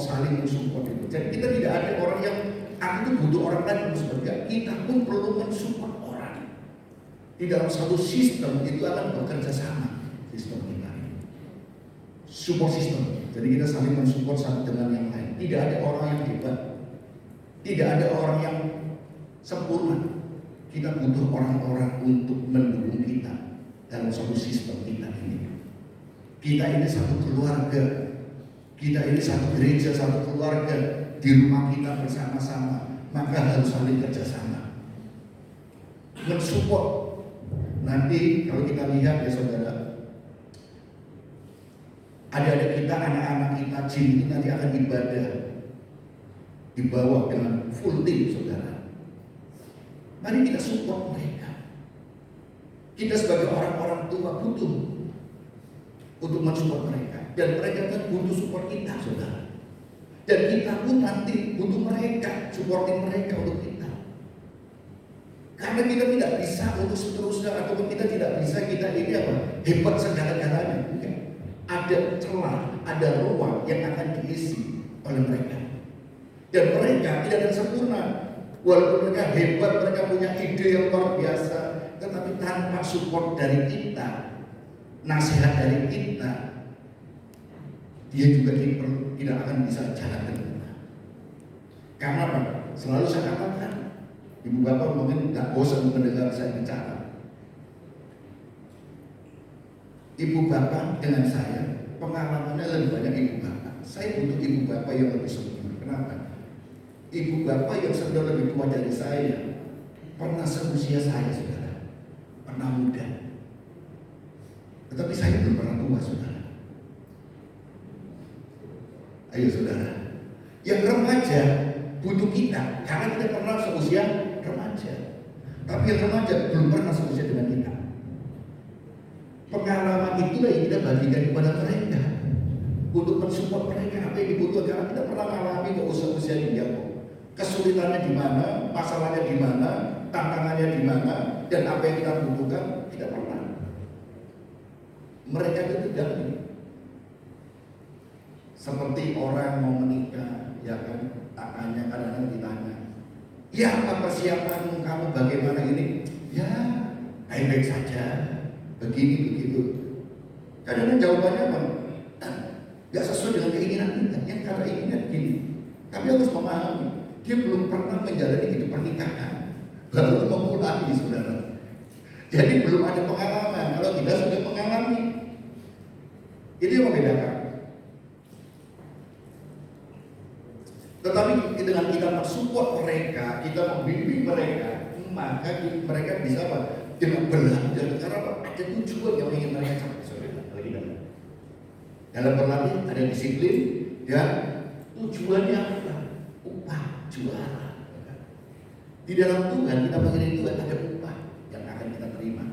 itu. Jadi kita tidak ada orang yang aku itu butuh orang lain untuk seperti kita pun perlu mensupport orang. Di dalam satu sistem itu akan bekerja sama sistem kita. Support system. Jadi kita saling mensupport satu dengan yang lain. Tidak ada orang yang hebat. Tidak ada orang yang sempurna. Kita butuh orang-orang untuk mendukung kita dalam satu sistem kita ini. Kita ini satu keluarga, kita ini satu gereja, satu keluarga, di rumah kita bersama-sama, maka harus saling kerjasama, mensupport. Nanti kalau kita lihat ya saudara, adik-adik kita, anak-anak kita, jin itu nanti akan ibadah di bawah dengan full team saudara. Mari kita support mereka. Kita sebagai orang-orang tua butuh untuk mensupport mereka, dan mereka kan butuh support kita, saudara. Dan kita pun nanti butuh mereka, supporting mereka untuk kita. Karena kita tidak bisa untuk seterusnya, ataupun kita tidak bisa kita ini apa hebat segala-galanya. Bukan. Ada celah, ada ruang yang akan diisi oleh mereka. Dan mereka tidak ada sempurna. Walaupun mereka hebat, mereka punya ide yang luar biasa, tetapi tanpa support dari kita, nasihat dari kita, dia juga tidak akan bisa jalan dengan. Karena apa? Selalu saya katakan, ibu bapak mungkin tidak bosan mendengar saya bicara. Ibu bapak dengan saya pengalamannya lebih banyak ibu bapak. Saya butuh ibu bapak yang lebih senior. Kenapa? Ibu bapak yang sudah lebih tua dari saya, pernah seusia saya, saudara, pernah muda. Tetapi saya belum pernah tua, saudara. Ayo saudara, yang remaja butuh kita, karena kita pernah seusia remaja. Tapi yang remaja belum pernah seusia dengan kita. Pengalaman itulah yang kita bagikan kepada mereka, untuk mensupport mereka apa yang dibutuhkan. Karena kita pernah mengalami ke usia dia kok. Kesulitannya di mana, masalahnya di mana, tantangannya di mana, dan apa yang kita butuhkan tidak pernah. Mereka itu tidak seperti orang mau menikah, ya kan? Tangannya kadang-kadang ditanya, ya apa persiapan kamu, bagaimana ini? Ya baik-baik saja, begini begitu. Kadang-kadang jawabannya apa? Gak sesuai dengan keinginan kita. Yang kata inginnya begini. Kami harus memahami, dia belum pernah menjalani hidup pernikahan, baru memulai, saudara. Jadi belum ada pengalaman. Kalau kita sudah mengalami, itu yang membedakan. Tetapi dengan kita mensupport mereka, kita membimbing mereka, maka mereka bisa apa? Dengan belajar. Karena apa? Ada tujuan yang ingin mereka capai, saudara. Dalam berlatih ada disiplin dan tujuannya apa? Upah, juara. Di dalam Tuhan kita mengiring Tuhan ada upah yang akan kita terima.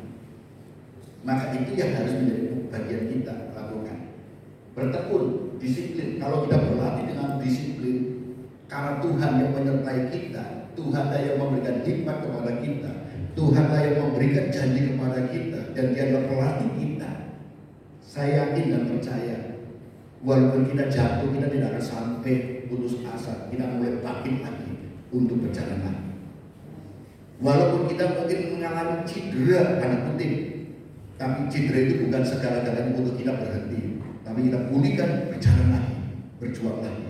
Maka itu yang harus menjadi bagian kita lakukan. Bertekun, disiplin. Kalau kita berlatih dengan disiplin, Karena Tuhan yang menyertai kita, Tuhan yang memberikan hikmat kepada kita, Tuhan yang memberikan janji kepada kita, dan Dia adalah pelatih kita. Saya yakin dan percaya, walaupun kita jatuh, kita tidak akan sampai putus asa. Kita mulai bangkit lagi untuk berjalan lagi. Walaupun kita mungkin mengalami cedera, tanda kutip, tapi cedera itu bukan segala-galanya untuk kita berhenti, tapi kita pulihkan, berjalan lagi, berjuang lagi.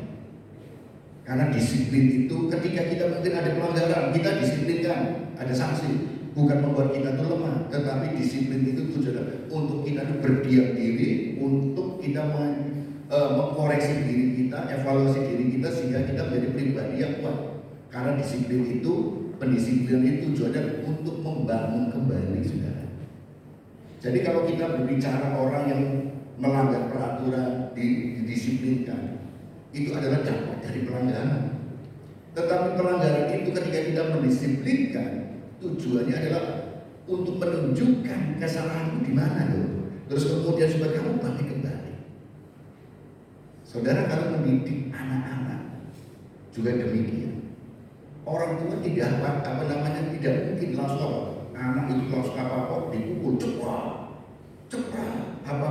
Karena disiplin itu, ketika kita mungkin ada pelanggaran, kita disiplinkan, ada sanksi. Bukan membuat kita itu lemah, tetapi disiplin itu tujuannya untuk kita itu berdiam diri, untuk kita mengkoreksi diri kita, evaluasi diri kita, sehingga kita menjadi pribadi yang kuat. Karena disiplin itu, pendisiplinan itu tujuannya untuk membangun kembali, saudara. Jadi kalau kita berbicara orang yang melanggar peraturan, didisiplinkan, itu adalah dampak dari pelanggaran. Tetapi pelanggaran itu ketika kita mendisiplinkan, tujuannya adalah untuk menunjukkan kesalahanmu di mana loh. Terus kemudian supaya kamu bangkit kembali. Saudara, kalau mendidik anak-anak juga demikian. Orang tua tidak tidak mungkin langsung anak itu langsung apa dipukul cepat apa.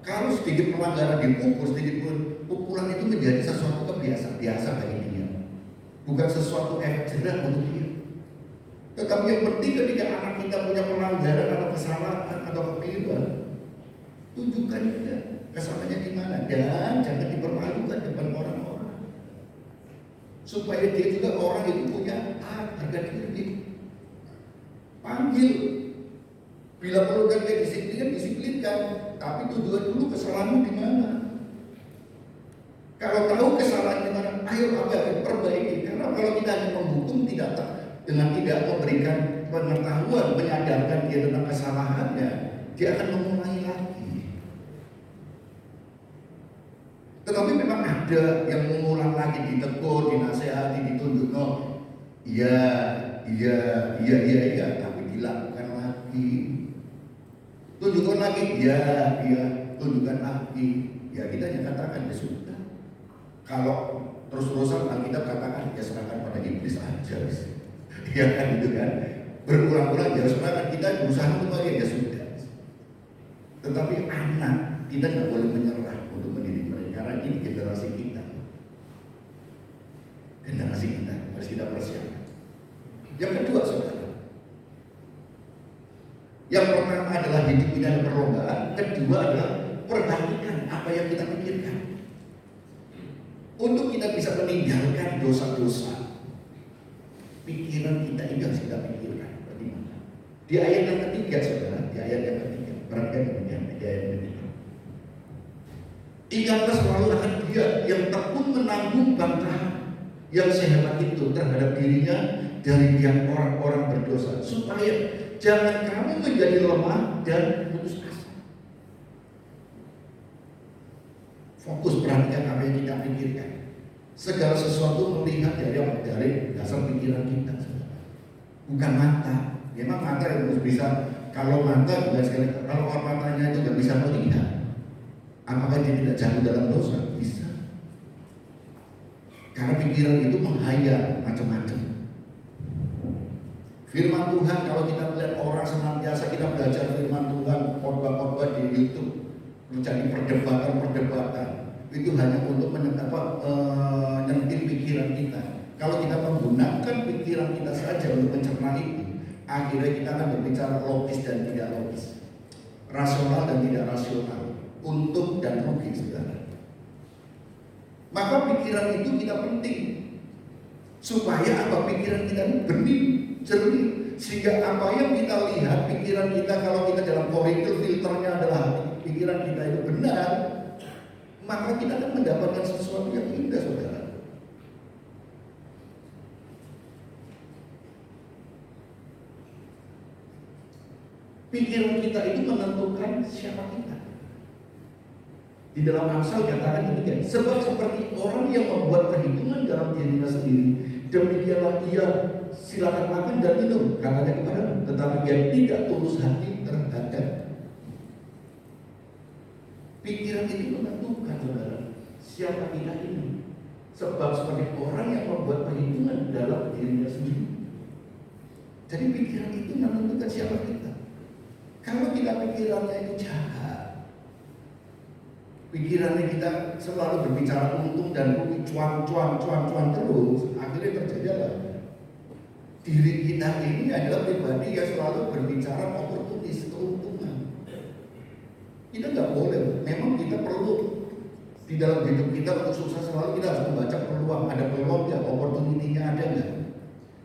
Kalau sedikit pelanggaran dipukul, sedikit pukulan itu menjadi sesuatu kebiasaan biasa bagi dia, bukan sesuatu efek jerah untuk dia. Tetapi yang penting ketika anak kita punya pelanggaran atau kesalahan atau kekeliruan, tunjukkan juga kesalahannya di mana, dan jangan dipermalukan depan orang-orang, supaya dia juga orang itu punya harga diri. Panggil, bila perlu kan dia disiplinkan, tapi tujuan dulu kesalahanmu di mana. Kalau tahu kesalahan di mana, ayo perbaiki. Karena kalau kita hanya menghukum dengan tidak memberikan pengetahuan, menyadarkan dia tentang kesalahannya, dia akan mengulangi lagi. Tetapi memang ada yang mengulang lagi, ditegur, dinasehati, ditunjuk, iya, tapi dilakukan lagi. Tunjukkan lagi, iya, tunjukkan lagi. Ya kita hanya katakan, ya sudah. Kalau terus-terusan Alkitab katakan, ya serahkan pada iblis aja. Ya kan gitu kan. Berulang-ulang ya serahkan, kita berusaha untuk ya sudah. Tetapi anak, kita nggak boleh menyerah untuk mendidik mereka, karena ini generasi kita. Generasi kita harus kita persiapkan. Yang kedua, saudara, yang pertama adalah hidup ini adalah perlombaan. Kedua adalah perhatikan apa yang kita pikirkan, untuk kita bisa meninggalkan dosa-dosa. Pikiran kita ini harus kita pikirkan. Bagaimana? Di ayat yang ketiga, saudara, di ayat yang ketiga, perhatikan demikian, di ayat yang ketiga. Ingatlah selalu akan Dia yang tekun menanggung bantahan yang sehebat itu terhadap dirinya dari pihak orang-orang berdosa, supaya jangan kamu menjadi lemah dan putus asa. Fokus, perhatikan apa yang kita pikirkan. Segala sesuatu melihat dari dasar pikiran kita, bukan mata. Memang mata yang bisa, kalau mata bukan sekali, kalau orang matanya itu nggak bisa melihat, apakah dia tidak jatuh dalam dosa? Bisa. Karena pikiran itu menghayal macam-macam. Firman Tuhan, kalau kita melihat orang senantiasa kita belajar firman Tuhan, khotbah-khotbah di YouTube, menjadi perdebatan, itu hanya untuk menyentil pikiran kita. Kalau kita menggunakan pikiran kita saja untuk mencerna itu, akhirnya kita akan berbicara logis dan tidak logis, rasional dan tidak rasional, untung dan rugi, saudara. Maka pikiran itu kita penting, supaya apa, pikiran kita ini bening, jernih, sehingga apa yang kita lihat, pikiran kita, kalau kita dalam koridor filternya adalah pikiran kita itu benar, maka kita akan mendapatkan sesuatu yang indah, saudara. Pikiran kita itu menentukan siapa kita. Di dalam Amsal katakan demikian, sebab seperti orang yang membuat perhitungan dalam dirinya sendiri, demikianlah ia silakan makan dan minum, katanya kepadamu, tetapi dia tidak tulus hati terhadap. Pikiran itu menentukan, saudara, siapa kita ini. Sebab sebagai orang yang membuat perhitungan dalam dirinya sendiri. Jadi pikiran itu menentukan siapa kita. Kalau kita pikirannya itu jahat, pikirannya kita selalu berbicara untung dan rugi, cuan terus, akhirnya terjadi apa? Diri kita ini adalah pribadi yang selalu berbicara oportunis, keuntungan. Kita nggak boleh. Memang kita perlu di dalam hidup kita untuk sukses selalu kita harus membaca peluang. Ada peluang ya, opportunity-nya ada nggak?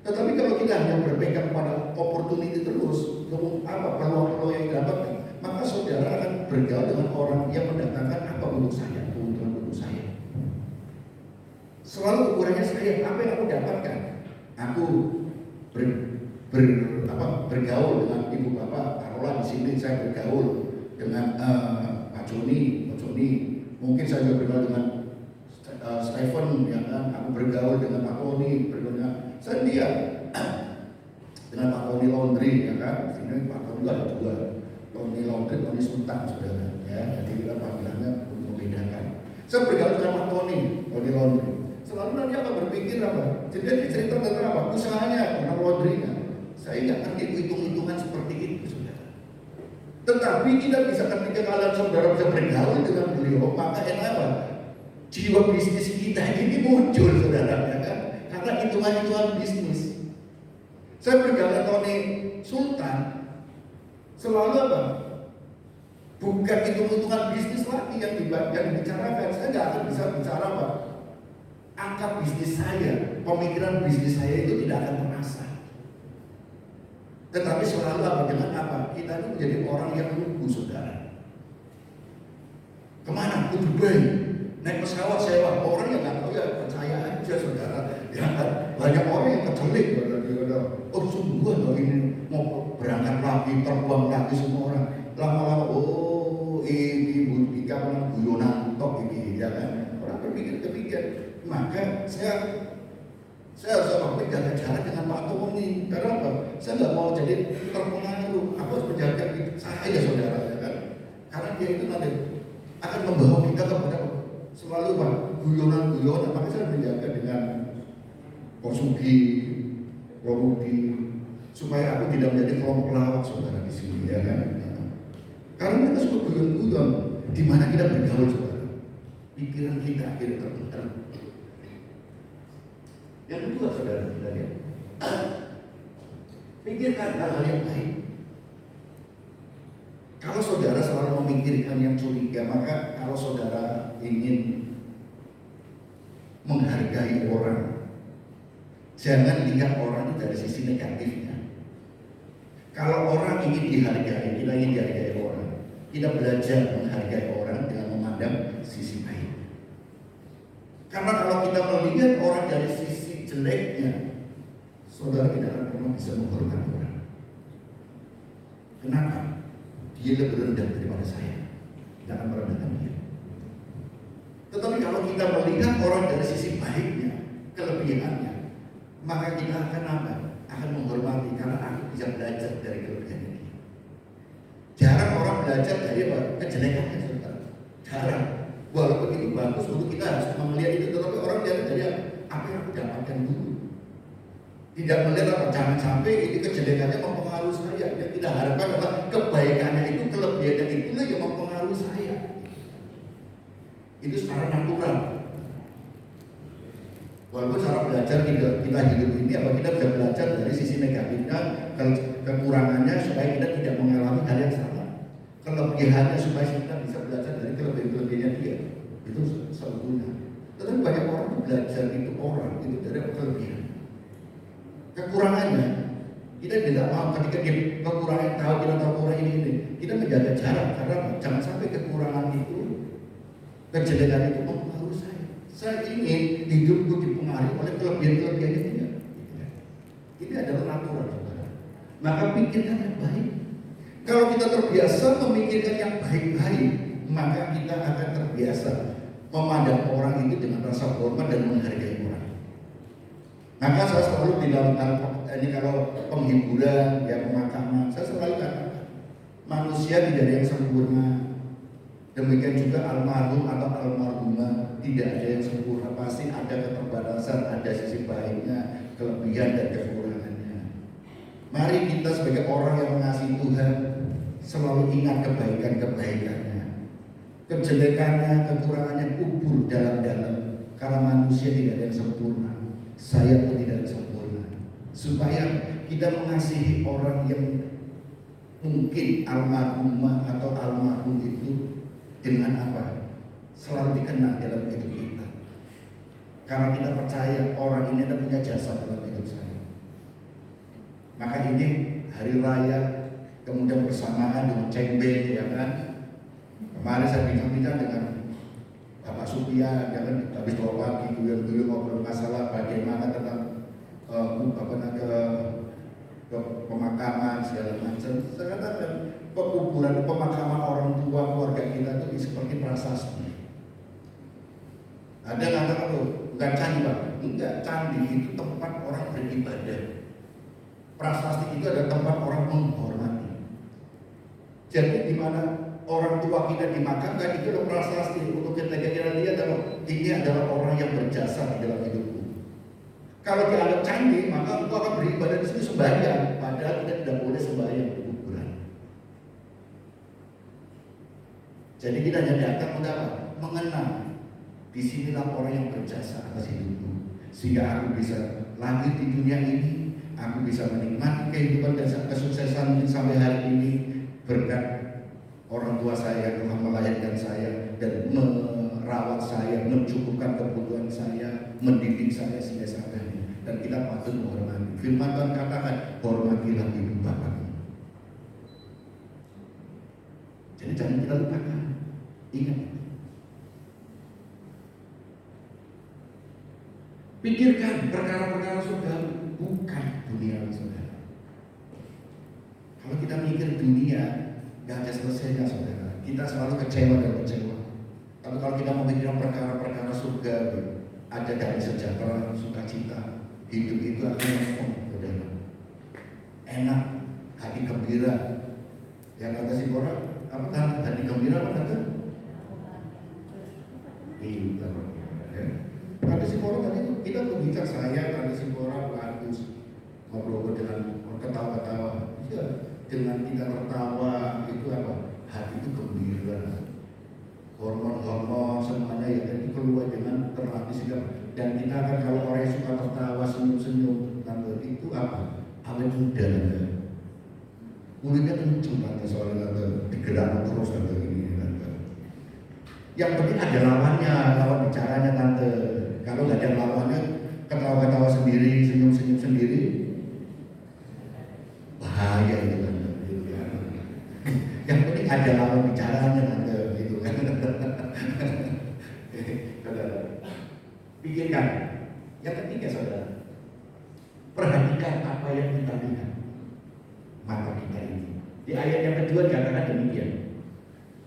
Tetapi kalau kita hanya berpegang pada opportunity terus, peluang-peluang yang didapatkan, maka saudara akan bergaul dengan orang yang mendatangkan apa untuk saya, keuntungan untuk saya. Selalu ukurannya saya, apa yang aku dapatkan? Aku bergaul dengan ibu bapak, taruhlah di sini saya bergaul dengan Pak Joni, mungkin saya juga bergaul dengan Stephen, ya kan? Aku bergaul dengan Pak Tony, saya lihat dengan Pak Tony Laundry, ya kan? Sini Pak Tony ada dua, Tony Laundry, Tony Sultan, saudara, ya. Jadi kita panggilannya untuk membedakan. Saya bergaul dengan Pak Tony Laundry. Selalu nanti akan berpikir apa? Jadi cerita tentang apa? Usahanya, tentang laundry-nya. Saya nggak ngerti hitung-hitungan seperti itu, saudara. Tetapi kita bisa ketika kalian saudara bisa bergaul dengan beliau, maka apa? Jiwa bisnis kita ini muncul, saudara, ya kan? Karena hitungan-hitungan bisnis. Saya bergaul dengan Tony Sultan, selalu apa? Bukan hitung-hitungan bisnis lagi yang dibicarakan. Saya nggak akan bisa bicara apa? Angka bisnis saya, pemikiran bisnis saya itu tidak akan terasa. Tetapi selalu apa? Dengan apa? Kita itu menjadi orang yang lugu, saudara. Kemana? Ke Dubai. Naik pesawat sewa, orang yang nggak tahu ya percaya aja, saudara. Ya kan? Banyak orang yang kecelik, oh sungguhan loh ini mau berangkat lagi, terbang lagi semua orang. Lama-lama, oh ini Ika pernah guyonan tok ini, ya kan? Orang berpikir. Maka saya harus jaga jarak dengan Pak Tony. Karena apa? Saya nggak mau jadi terpengaruh. Aku harus menjaga saya, saudara, ya kan? Karena dia itu nanti akan membawa kita kepada selalu Pak guyonan. Maka saya menjaga dengan Kosugi, Rodi, supaya aku tidak menjadi kelompok lawak, saudara, di sini, ya kan? Karena kita suka guyon-guyon, di mana kita bergaul, saudara. Pikiran kita akhirnya terputar. Yang kedua, saudara, pikirkan hal-hal yang baik. Kalau saudara selalu memikirkan yang curiga, maka kalau saudara ingin menghargai orang, jangan lihat orang itu dari sisi negatifnya. Kalau orang ingin dihargai, kita ingin dihargai orang, kita belajar menghargai orang dengan memandang sisi baik. Karena kalau kita melihat orang dari sisi jeleknya, saudara tidak akan pernah bisa menghormati orang. Kenapa? Dia lebih rendah daripada saya. Tidak akan merendahkan dia. Tetapi kalau kita melihat orang dari sisi baiknya, kelebihannya, maka kita akan apa? Akan menghormati karena aku bisa belajar dari kelebihannya dia. Jarang orang belajar dari apa? Kejelekannya, saudara. Jarang. Walaupun itu bagus untuk kita harus melihat itu, tetapi orang dari apa yang aku dapatkan dulu. Tidak melihat apa, jangan sampai ini kejelekannya mempengaruhi saya. Yang kita harapkan adalah kebaikannya itu, kelebihannya itulah yang mempengaruhi saya. Itu secara natural. Walaupun cara belajar kita hidup ini, apa kita bisa belajar dari sisi negatifnya, kekurangannya supaya kita tidak mengalami hal yang sama. Kelebihannya supaya kita bisa belajar dari kelebihan-kelebihannya dia. Itu sempurna. Tetapi banyak orang itu belajar itu orang itu dari kelebihan. Kekurangannya kita tidak mau ketika kekurangan tahu kita tahu kurang ini kita menjaga jarak karena jangan sampai kekurangan itu, kejelekan itu mempengaruhi saya. Saya ingin hidupku dipengaruhi oleh kelebihan-kelebihan itu ya. Ini adalah natural, saudara. Maka pikirkan yang baik. Kalau kita terbiasa memikirkan yang baik-baik, maka kita akan terbiasa memandang orang itu dengan rasa hormat dan menghargai orang. Maka saya selalu bilang ini kalau penghiburan, ya pemakaman, saya selalu katakan manusia tidak ada yang sempurna. Demikian juga almarhum atau almarhumah, tidak ada yang sempurna, pasti ada keterbatasan, ada sisi baiknya, kelebihan dan kekurangannya. Mari kita sebagai orang yang mengasihi Tuhan selalu ingat kebaikan-kebaikannya. Kejelekannya, kekurangannya kubur dalam-dalam, karena manusia tidak ada yang sempurna, saya pun tidak sempurna. Supaya kita mengasihi orang yang mungkin almarhumah atau almarhum itu dengan apa? Selalu dikenang dalam hidup kita. Karena kita percaya orang ini ada punya jasa dalam hidup saya. Maka ini hari raya, kemudian bersamaan dengan cengbe, ya kan? Kemarin saya bincang-bincang dengan Bapak Supia, ya kan? Habis bawa pagi, dulu ngobrol masalah bagaimana tentang pemakaman segala macam. Saya katakan pekuburan, pemakaman orang tua keluarga kita itu seperti prasasti. Ada yang katakan bukan candi Pak, enggak, candi itu tempat orang beribadah. Prasasti itu adalah tempat orang menghormati. Jadi di mana orang tua kita dimakamkan itu adalah prasasti untuk kita lihat ini adalah orang yang berjasa di dalam hidupku. Kalau dianggap candi, maka engkau akan beribadah di sini sembahyang, padahal kita tidak boleh sembahyang di kuburan. Jadi kita hanya datang untuk apa? Mengenang. Disinilah orang yang berjasa atas hidupku, sehingga aku bisa lahir di dunia ini, aku bisa menikmati kehidupan dan kesuksesan sampai hari ini berkat orang tua saya yang telah melahirkan saya dan merawat saya, mencukupkan kebutuhan saya, mendidik saya sehingga sampai ini. Dan kita patut menghormati. Firman Tuhan katakan, hormatilah ibu bapakmu. Jadi jangan kita lupakan. Ingat. Pikirkan perkara-perkara surga, bukan dunia saudara. Kalau kita mikir dunia, gak ada selesainya saudara. Kita selalu kecewa dan kecewa. Kalau kita memikirkan perkara-perkara surga, ada dari sejahtera, sukacita, hidup itu akan menempel, saudara. Enak, hati gembira. Yang kata si Bora, apa kan? Hati gembira apa kata? Iya, ya. Kata si Bora tadi kita berbicara saya, kata si Bora bagus ngobrol dengan ketawa-ketawa. Iya, dengan kita tertawa itu apa? Hati itu gembira. Hormon-hormon semuanya ya itu keluar dengan terlatih sikap. Dan kita akan kalau orang yang suka tertawa senyum-senyum, tante itu apa? Awet muda tante. Kulitnya lucu tante soalnya tante digerak terus tante ini tante. Yang penting ada lawannya, lawan bicaranya tante. Kalau nggak ada lawannya, ketawa-ketawa sendiri, senyum-senyum sendiri, bahaya itu tante. Yang penting ada lawan bicaranya tante, gitu kan. Pikirkan. Yang ketiga saudara, perhatikan apa yang kita lihat mata kita ini. Di ayat yang kedua dikatakan demikian.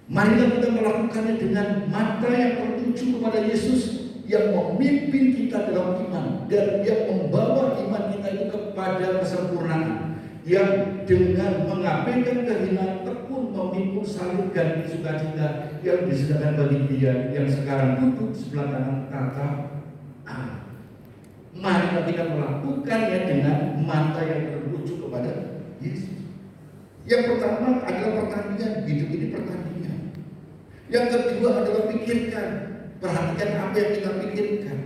Marilah kita melakukannya dengan mata yang tertuju kepada Yesus yang memimpin kita dalam iman dan yang membawa iman kita itu kepada kesempurnaan, yang dengan mengabaikan kehinaan tekun memikul salib dan sukacita yang disediakan bagi dia yang sekarang duduk sebelah kanan tata Allah. Mari kita melakukannya dengan mata yang tertuju kepada Yesus. Yang pertama adalah pertandingan, hidup ini pertandingan. Yang kedua adalah pikirkan, perhatikan apa yang kita pikirkan.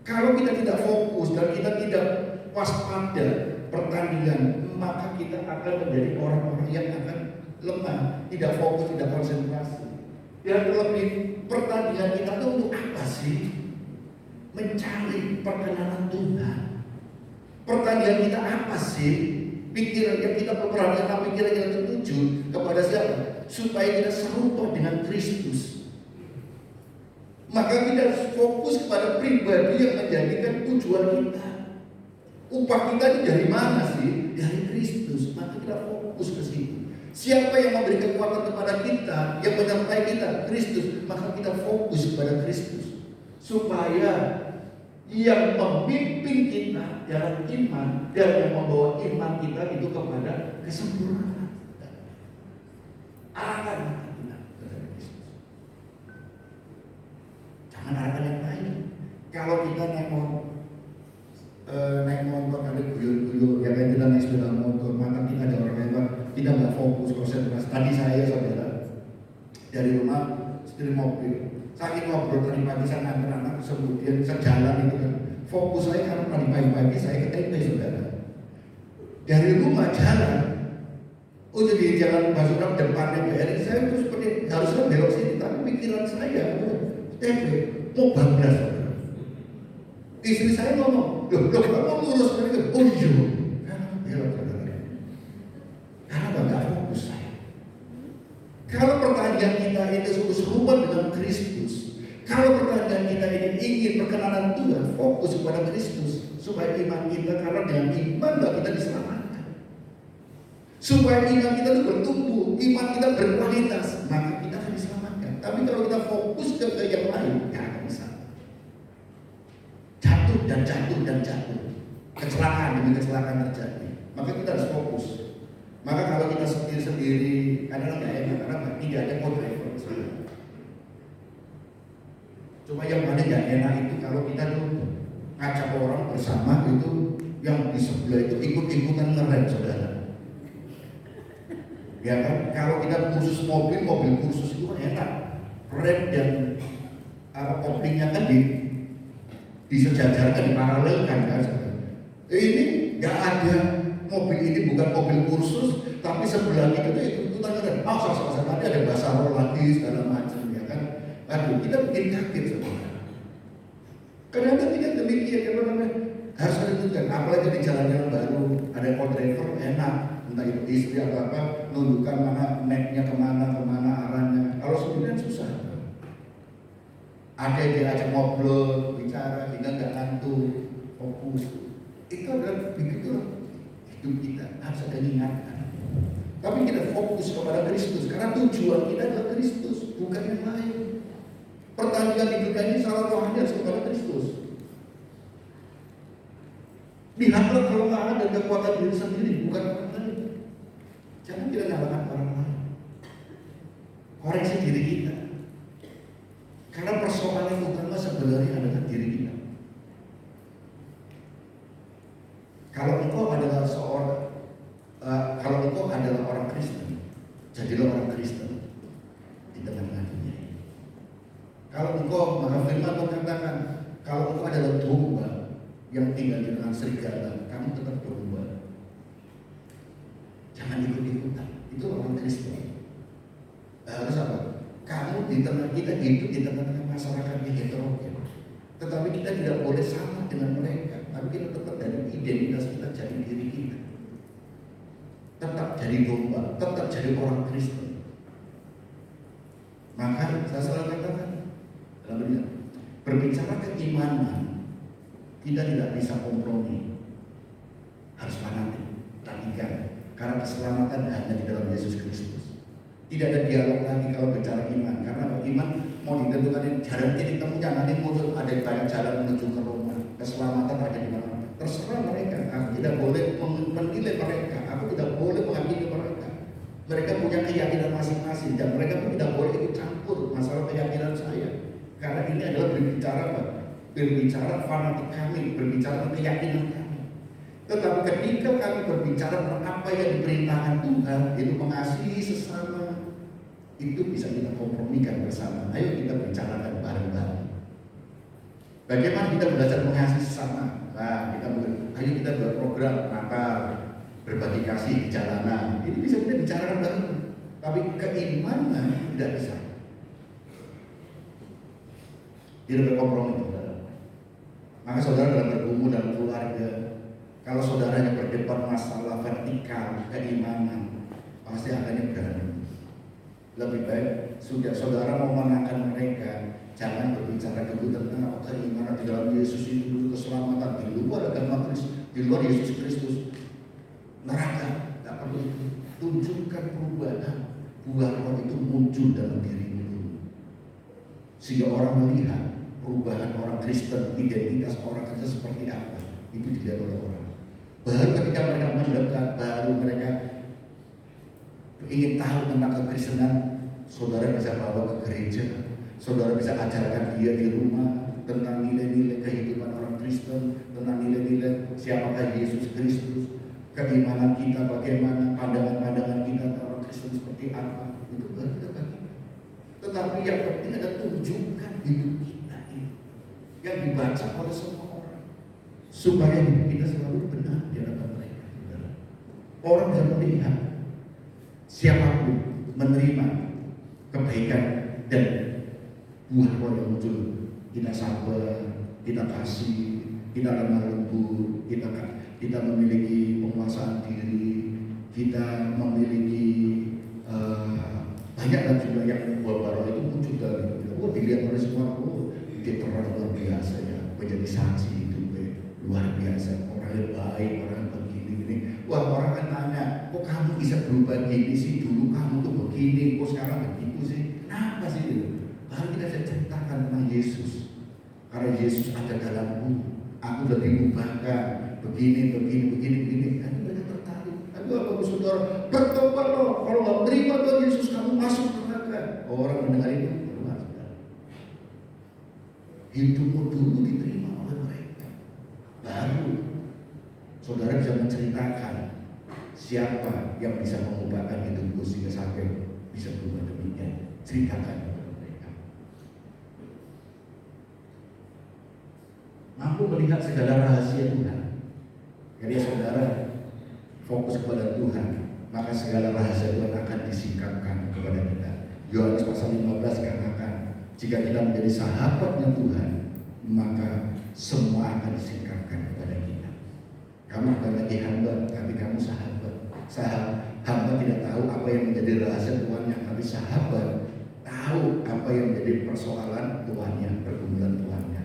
Kalau kita tidak fokus dan kita tidak waspada pertandingan, maka kita akan menjadi orang-orang yang akan lemah, tidak fokus, tidak konsentrasi. Yang terlebih pertandingan kita itu untuk apa sih? Mencari perkenanan Tuhan. Pertandingan kita apa sih? Pikiran yang kita perhatikan, pikiran yang tertuju kepada siapa? Supaya kita serupa dengan Kristus. Maka kita fokus kepada pribadi yang menjadikan tujuan kita. Upah kita itu dari mana sih? Dari Kristus. Maka kita fokus ke situ. Siapa yang memberi kekuatan kepada kita, yang menyertai kita? Kristus. Maka kita fokus kepada Kristus. Supaya yang memimpin kita dalam iman dan yang membawa iman kita itu kepada kesempurnaan. Arahkan kita kepada Kristus. kita nggak fokus konsentrasi. Tadi saya saudara dari rumah setir mobil, saking ngobrol tadi pagi saya nganter anak, kemudian sejalan itu kan, fokus saya karena tadi pagi-pagi saya ke TP saudara. Dari rumah jalan, oh jadi jalan Basuran depannya BRI, saya itu seperti harusnya belok sini, tapi pikiran saya TP mau bablas saudara. Istri saya ngomong, loh kamu ngurus mereka, oh iya, belok saudara. Karena nggak fokus saya. Kalau pertanyaan kita itu serupa dengan Kristus, kalau pertanyaan kita ini ingin perkenanan Tuhan, fokus kepada Kristus, supaya iman kita, karena dengan iman kita diselamatkan. Supaya iman kita itu bertumbuh, iman kita berkualitas, maka kita akan diselamatkan. Tapi kalau kita fokus ke yang lain, nggak akan bisa. Jatuh dan jatuh dan jatuh, kecelakaan demi kecelakaan terjadi. Maka kita harus fokus. Maka kalau kita sendiri-sendiri, kadang nggak enak karena tidak ada co-driver. Cuma yang paling nggak enak itu kalau kita tuh ngajak orang bersama itu, yang di sebelah itu ikut-ikutan ngerem saudara. Ya kan, kalau kita kursus mobil kursus itu kan enak, rem dan koplingnya kan disejajarkan, diparalelkan kan. Ini nggak ada. Mobil ini bukan mobil kursus, tapi sebelah kita tuh ikutan kan, salah nanti ada bahasa roh lagi segala macam ya kan. Aduh, kita bikin kaget sebenarnya. Kadang-kadang tidak demikian, harus ada tujuan. Apalagi di jalan-jalan baru ada co-driver enak, entah itu istri atau apa, nunjukkan mana mapnya kemana arahnya. Kalau sendirian susah. Ada yang diajak ngobrol, bicara, kita nggak ngantuk, fokus. Itu adalah begitu. Hidup kita harus ada ingatan. Tapi kita fokus kepada Kristus karena tujuan kita adalah Kristus, bukan yang lain. Pertandingan hidup ini salah rohani harus kepada Kristus. Lihatlah kelemahan dan kekuatan diri sendiri, bukan orang lain. Jangan kita nyalakan orang lain. Koreksi diri kita. Karena persoalan utama sebenarnya adalah diri kita. Kalau engkau adalah orang Kristen, jadilah orang Kristen di tengah-tengah dunia ini. Kalau engkau, maka firman mengatakan, kalau engkau adalah domba yang tinggal di tengah serigala, kamu tetap domba. Jangan ikut-ikutan. Itu orang Kristen. Harus apa? Kamu di tengah kita hidup di tengah-tengah masyarakat yang heterogen. Tetapi kita tidak boleh sama dengan mereka. Tapi kita tetap dari identitas kita, jadi diri kita. Tetap jadi domba, tetap jadi orang Kristen. Maka saya selalu katakan, berbicara keimanan, kita tidak bisa kompromi. Harus fanatik, radikal. Karena keselamatan hanya di dalam Yesus Kristus. Tidak ada dialog lagi kalau bicara iman. Karena iman mau ditentukan jalan ini temukan, nanti muncul ada banyak jalan menuju ke Roma. Keselamatan ada di mana? Terserah mereka. Aku tidak boleh menilai mereka. Aku tidak boleh menghakimi mereka. Mereka punya keyakinan masing-masing dan mereka pun tidak boleh ikut campur masalah keyakinan saya. Karena ini adalah berbicara apa? Berbicara fanatik kami, berbicara keyakinan kami. Tetapi ketika kami berbicara tentang apa yang diperintahkan Tuhan, itu mengasihi sesama, itu bisa kita kompromikan bersama. Ayo kita bicarakan bareng-bareng. Bagaimana kita belajar mengasihi sesama? Nah, ayo kita buat program Natal, berbagi kasih di jalanan. Ini bisa kita bicarakan bareng. Tapi keimanan tidak bisa. Tidak berkompromi, saudara. Maka saudara dalam bergumul dalam keluarga, kalau saudaranya berdebat masalah vertikal keimanan, pasti akannya berantem. Lebih baik sudah saudara mau menangkan mereka, jangan berbicara dulu tentang keimanan di dalam Yesus itu dulu, keselamatan di luar agama Kristus, di luar Yesus Kristus. Neraka, tak perlu itu. Tunjukkan perubahan, buah roh itu muncul dalam dirimu dulu, sehingga orang melihat perubahan orang Kristen, identitas orang Kristen seperti apa, itu dilihat oleh orang. Baru ketika mereka mendekat, baru mereka ingin tahu tentang kekristenan, saudara bisa bawa ke gereja, saudara bisa ajarkan dia di rumah tentang nilai-nilai kehidupan orang Kristen, tentang nilai-nilai siapakah Yesus Kristus, keimanan kita bagaimana, pandangan-pandangan kita Kristen seperti apa, itu baru kita bagi. Tetapi yang penting ada tunjukkan hidup kita ini yang dibaca oleh semua orang, supaya hidup kita selalu benar di hadapan mereka. Orang bisa melihat siapapun menerima kebaikan dan buah roh yang muncul. Kita sabar, kita kasih, kita lemah lembut, kita memiliki penguasaan diri, kita memiliki banyak dan juga yang buah roh itu muncul dari kita. Dilihat oleh semua, dia terang luar biasa ya, menjadi saksi itu luar biasa. Orang yang baik, orang yang begini. Wah, orang kan tanya, kok kamu bisa berubah gini sih? Dulu kamu tuh begini, kok sekarang begitu sih? Kenapa sih itu? Baru kita bisa ceritakan tentang Yesus. Karena Yesus ada dalamku, aku sudah diubahkan begini. Kan mereka tertarik. Aduh, apa saudara, bertobat loh. Kalau nggak terima Tuhan Yesus, kamu masuk neraka. Orang mendengar itu keluar. Hidupmu dulu diterima oleh mereka. Baru saudara bisa menceritakan siapa yang bisa mengubahkan hidupku sehingga sampai bisa berubah demikian. Ceritakan kepada mereka. Mampu melihat segala rahasia Tuhan. Jadi saudara fokus kepada Tuhan, maka segala rahasia Tuhan akan disingkapkan kepada kita. Yohanes pasal 15 katakan, jika kita menjadi sahabatnya Tuhan, maka semua akan disingkapkan kepada kita. Kamu bukan lagi hamba, tapi kamu sahabat. Hamba tidak tahu apa yang menjadi rahasia Tuhannya, tapi sahabat tahu apa yang menjadi persoalan Tuhannya, pergumulan Tuhannya.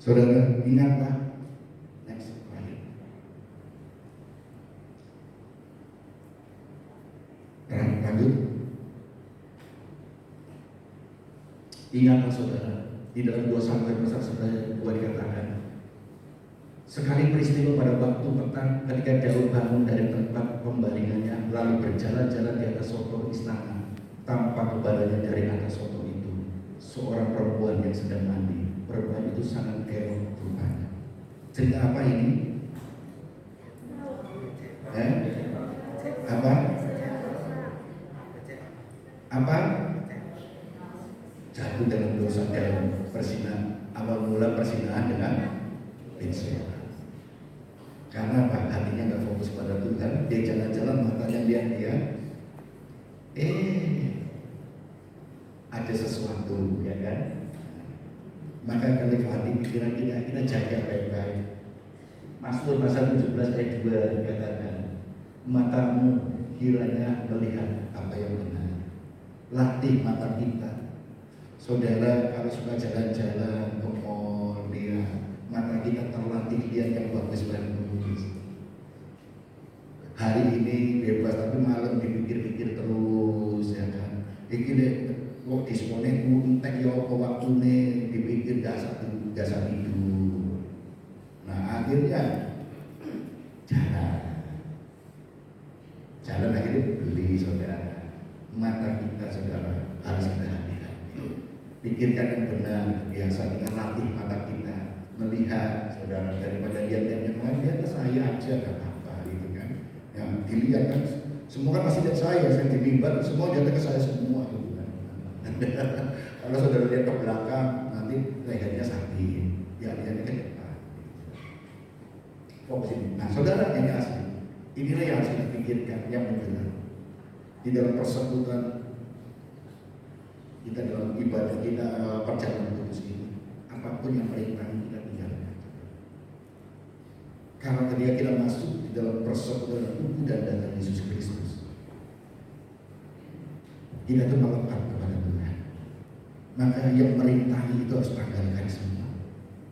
Saudara, ingatlah. Next slide. Lanjut. Ingatlah saudara, di dalam 2 Samuel pasal 11 dikatakan, sekali peristiwa pada waktu petang ketika Daud bangun dari tempat pembaringannya lalu berjalan-jalan di atas sokor istana, tampak kepadanya dari atas sokor itu seorang perempuan yang sedang mandi. Perempuan itu sangat elok rupanya. Cerita apa ini? Apa? Jatuh dalam dosa, dalam persinahan. Awal mula persinahan dengan Batseba. Karena apa? Hatinya nggak fokus pada Tuhan. Dia jalan-jalan, matanya lihat dia. Ada sesuatu, ya kan? Maka kalau hati pikiran kita jaga baik-baik. Mazmur pasal 17 ayat 2 dikatakan, matamu kiranya melihat apa yang benar. Latih mata kita. Saudara, kalau suka jalan-jalan ke mall, mata kita terlatih lihat yang bagus-bagus. Hari ini bebas, tapi malam dipikir-pikir terus, ya kan? Iki kok disponnya entek ya apa waktune, dipikir dasar hidup. Nah akhirnya jalan akhirnya beli saudara. Mata kita saudara harus kita hati-hati. Pikirkan yang benar, biasa kita latih mata kita melihat saudara, daripada lihat-lihat yang lain, lihat saya aja gak apa-apa gitu kan. Yang dilihat kan semua kan pasti lihat saya dimimbar, semua jatuh ke saya semua gitu kan. Kalau saudara lihat ke belakang, nanti lehernya sakit, ya lihatnya ke depan. Fokus ini. Nah saudara yang asli, inilah yang harus kita pikirkan, yang benar. Di dalam persekutuan kita, dalam ibadah kita, perjalanan kudus ini, apapun yang perintah kita tinggalkan. Karena ketika kita masuk di dalam persekutuan tubuh dan darah Yesus Kristus, kita itu melekat kepada Tuhan. Maka yang merintahi itu harus tanggalkan semua.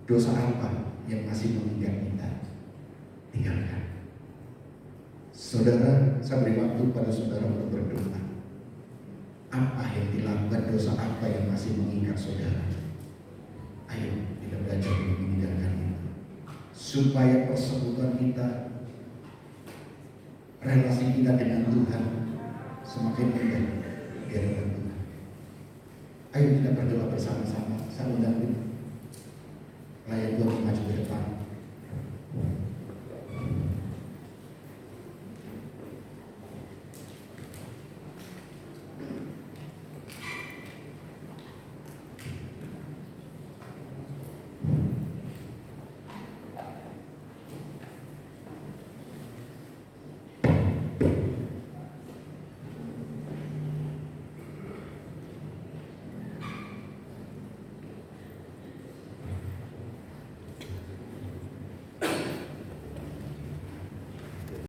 Dosa apa yang masih mengingat kita, tinggalkan. Saudara, saya beri waktu pada saudara untuk berdoa. Apa yang dilakukan, dosa apa yang masih mengingat saudara? Ayo kita belajar untuk meninggalkan itu, supaya persekutuan kita, relasi kita dengan Tuhan semakin indah di hadapan Tuhan. Ayo kita berdoa bersama-sama. Saya undang layan Tuhan maju ke depan.